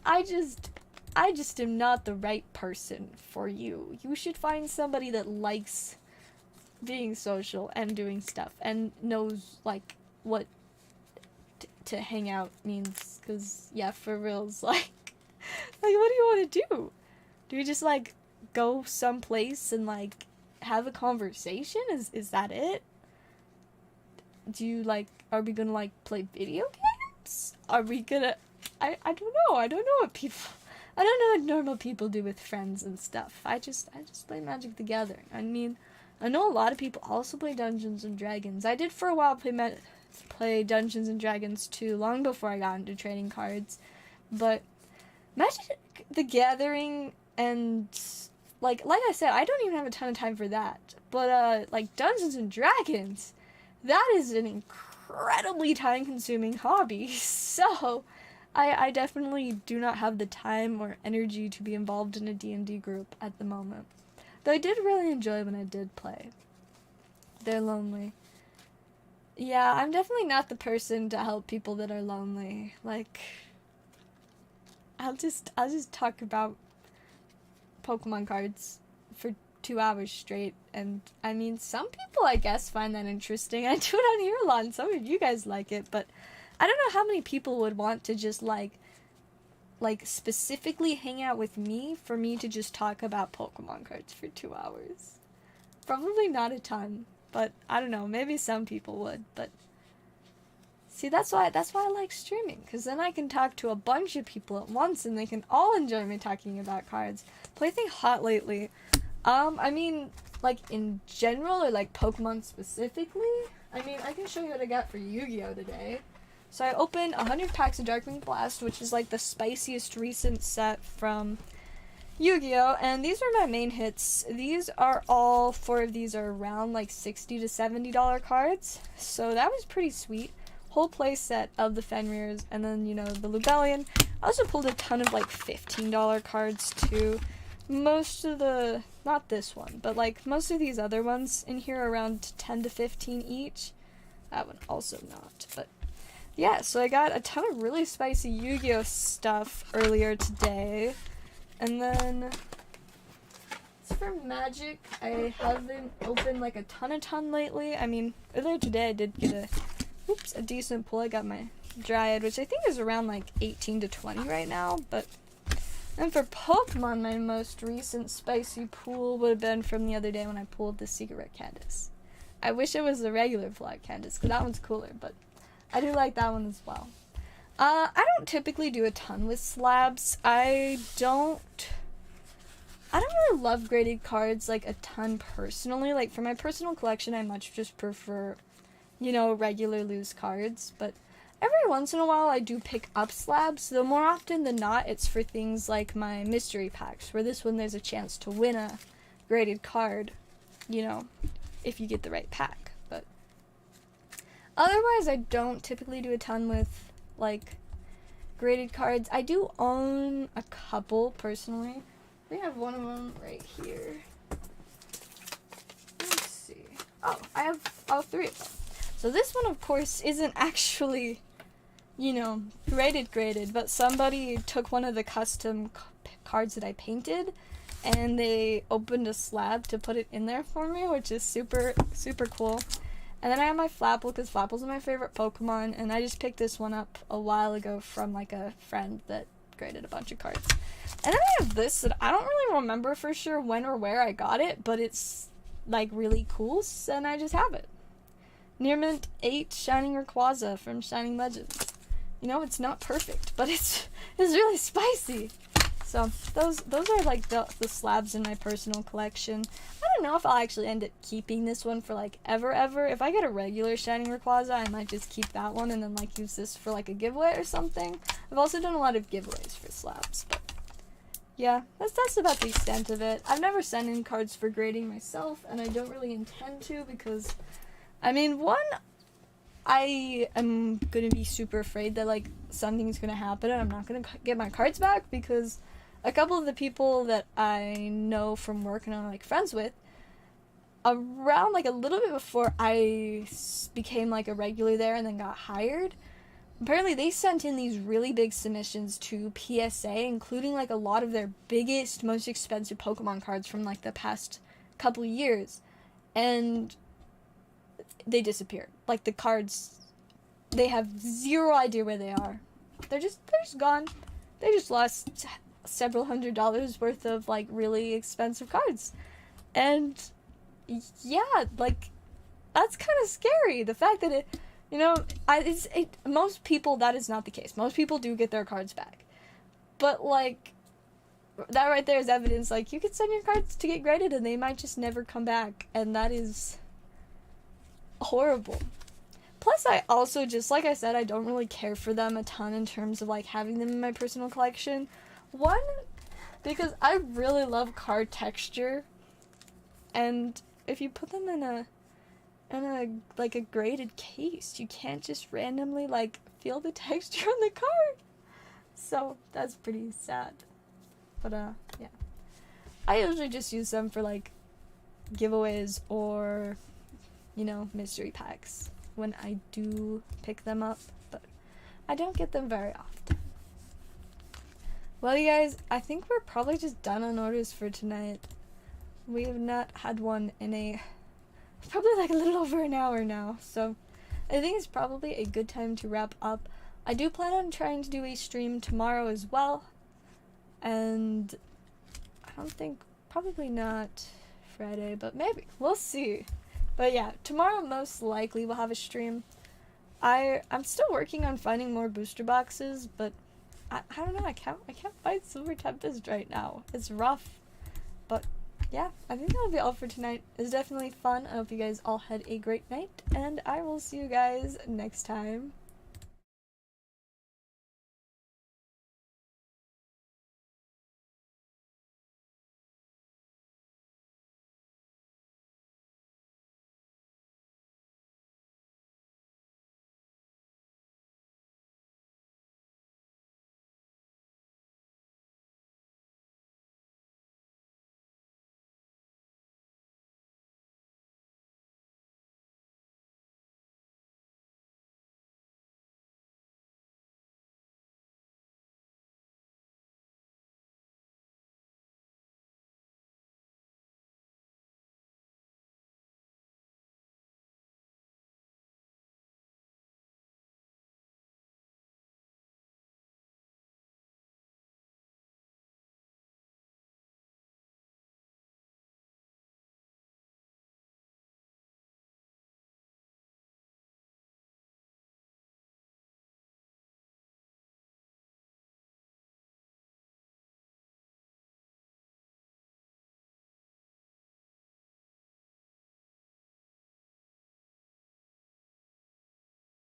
I just am not the right person for you. You should find somebody that likes being social and doing stuff and knows, like, what to hang out means. Because, yeah, for reals, like, what do you want to do? Do we just, like, go someplace and, like, have a conversation? Is that it? Do you, like, are we gonna, like, play video games? Are we gonna... I don't know. I don't know what normal people do with friends and stuff. I just play Magic the Gathering. I mean, I know a lot of people also play Dungeons and Dragons. I did for a while play Dungeons and Dragons too, long before I got into trading cards. But Magic the Gathering and like I said, I don't even have a ton of time for that. But like Dungeons and Dragons, that is an incredibly time-consuming hobby. So I definitely do not have the time or energy to be involved in a D&D group at the moment. Though I did really enjoy when I did play. They're lonely. Yeah, I'm definitely not the person to help people that are lonely. Like, I'll just talk about Pokemon cards for 2 hours straight, and I mean, some people I guess find that interesting. I do it on here a lot, and some of you guys like it, but I don't know how many people would want to just like specifically hang out with me for me to just talk about Pokemon cards for 2 hours. Probably not a ton, but I don't know, maybe some people would. But see, that's why I like streaming, because then I can talk to a bunch of people at once and they can all enjoy me talking about cards. Plaything hot lately. I mean, like in general or like Pokemon specifically. I mean, I can show you what I got for Yu-Gi-Oh today. So I opened 100 packs of Darkwing Blast, which is like the spiciest recent set from Yu-Gi-Oh! And these are my main hits. These are all, 4 of these are around like $60 to $70 cards. So that was pretty sweet. Whole play set of the Fenrirs, and then, you know, the Lubellion. I also pulled a ton of like $15 cards too. Most of the, not this one, but like most of these other ones in here are around 10 to 15 each. That one also not, but yeah, so I got a ton of really spicy Yu-Gi-Oh stuff earlier today. And then as for Magic, I haven't opened like a ton lately. I mean, earlier today I did get a decent pull. I got my Dryad, which I think is around like 18 to 20 right now, but And for Pokemon, my most recent spicy pull would have been from the other day when I pulled the Secret Rare Candace. I wish it was the regular Flag Candace, because that one's cooler, but I do like that one as well. I don't typically do a ton with slabs. I don't really love graded cards, like, a ton personally. Like, for my personal collection, I much just prefer, you know, regular loose cards, but every once in a while I do pick up slabs, though more often than not it's for things like my mystery packs, where this one there's a chance to win a graded card, you know, if you get the right pack. But otherwise I don't typically do a ton with, like, graded cards. I do own a couple personally. We have one of them right here. Let's see. Oh, I have all three of them. So this one, of course, isn't actually, you know, graded, but somebody took one of the custom cards that I painted, and they opened a slab to put it in there for me, which is super, super cool. And then I have my Flapple, because Flapple's my favorite Pokemon, and I just picked this one up a while ago from, like, a friend that graded a bunch of cards. And then I have this that I don't really remember for sure when or where I got it, but it's, like, really cool, and I just have it. Near Mint 8 Shining Rayquaza from Shining Legends. You know, it's not perfect, but it's really spicy. So those are like the slabs in my personal collection. I don't know if I'll actually end up keeping this one for like ever. If I get a regular Shining Rayquaza, I might just keep that one and then like use this for like a giveaway or something. I've also done a lot of giveaways for slabs, but yeah, that's about the extent of it. I've never sent in cards for grading myself, and I don't really intend to, because I mean, one, I am gonna be super afraid that like something's gonna happen and I'm not gonna get my cards back, because a couple of the people that I know from work and I'm like friends with, around like a little bit before I became like a regular there and then got hired, apparently they sent in these really big submissions to PSA, including like a lot of their biggest, most expensive Pokemon cards from like the past couple years, and they disappeared. Like, the cards, they have zero idea where they are. They're just gone. They just lost several $100s worth of like really expensive cards. And yeah, like, that's kind of scary. The fact that it, you know, most people, that is not the case. Most people do get their cards back. But like, that right there is evidence, like, you could send your cards to get graded and they might just never come back, and that is horrible. Plus, I also, just like I said, I don't really care for them a ton in terms of like having them in my personal collection. One, because I really love card texture, and if you put them in a like a graded case, you can't just randomly like feel the texture on the card. So that's pretty sad. But yeah, I usually just use them for like giveaways or, you know, mystery packs when I do pick them up, but I don't get them very often. Well, you guys, I think we're probably just done on orders for tonight. We have not had one in probably like a little over an hour now, so I think it's probably a good time to wrap up. I do plan on trying to do a stream tomorrow as well, and I don't think, probably not Friday, but maybe, we'll see. But yeah, tomorrow most likely we'll have a stream. I'm still working on finding more booster boxes, but I don't know, I can't find Silver Tempest right now. It's rough. But yeah, I think that'll be all for tonight. It was definitely fun. I hope you guys all had a great night, and I will see you guys next time.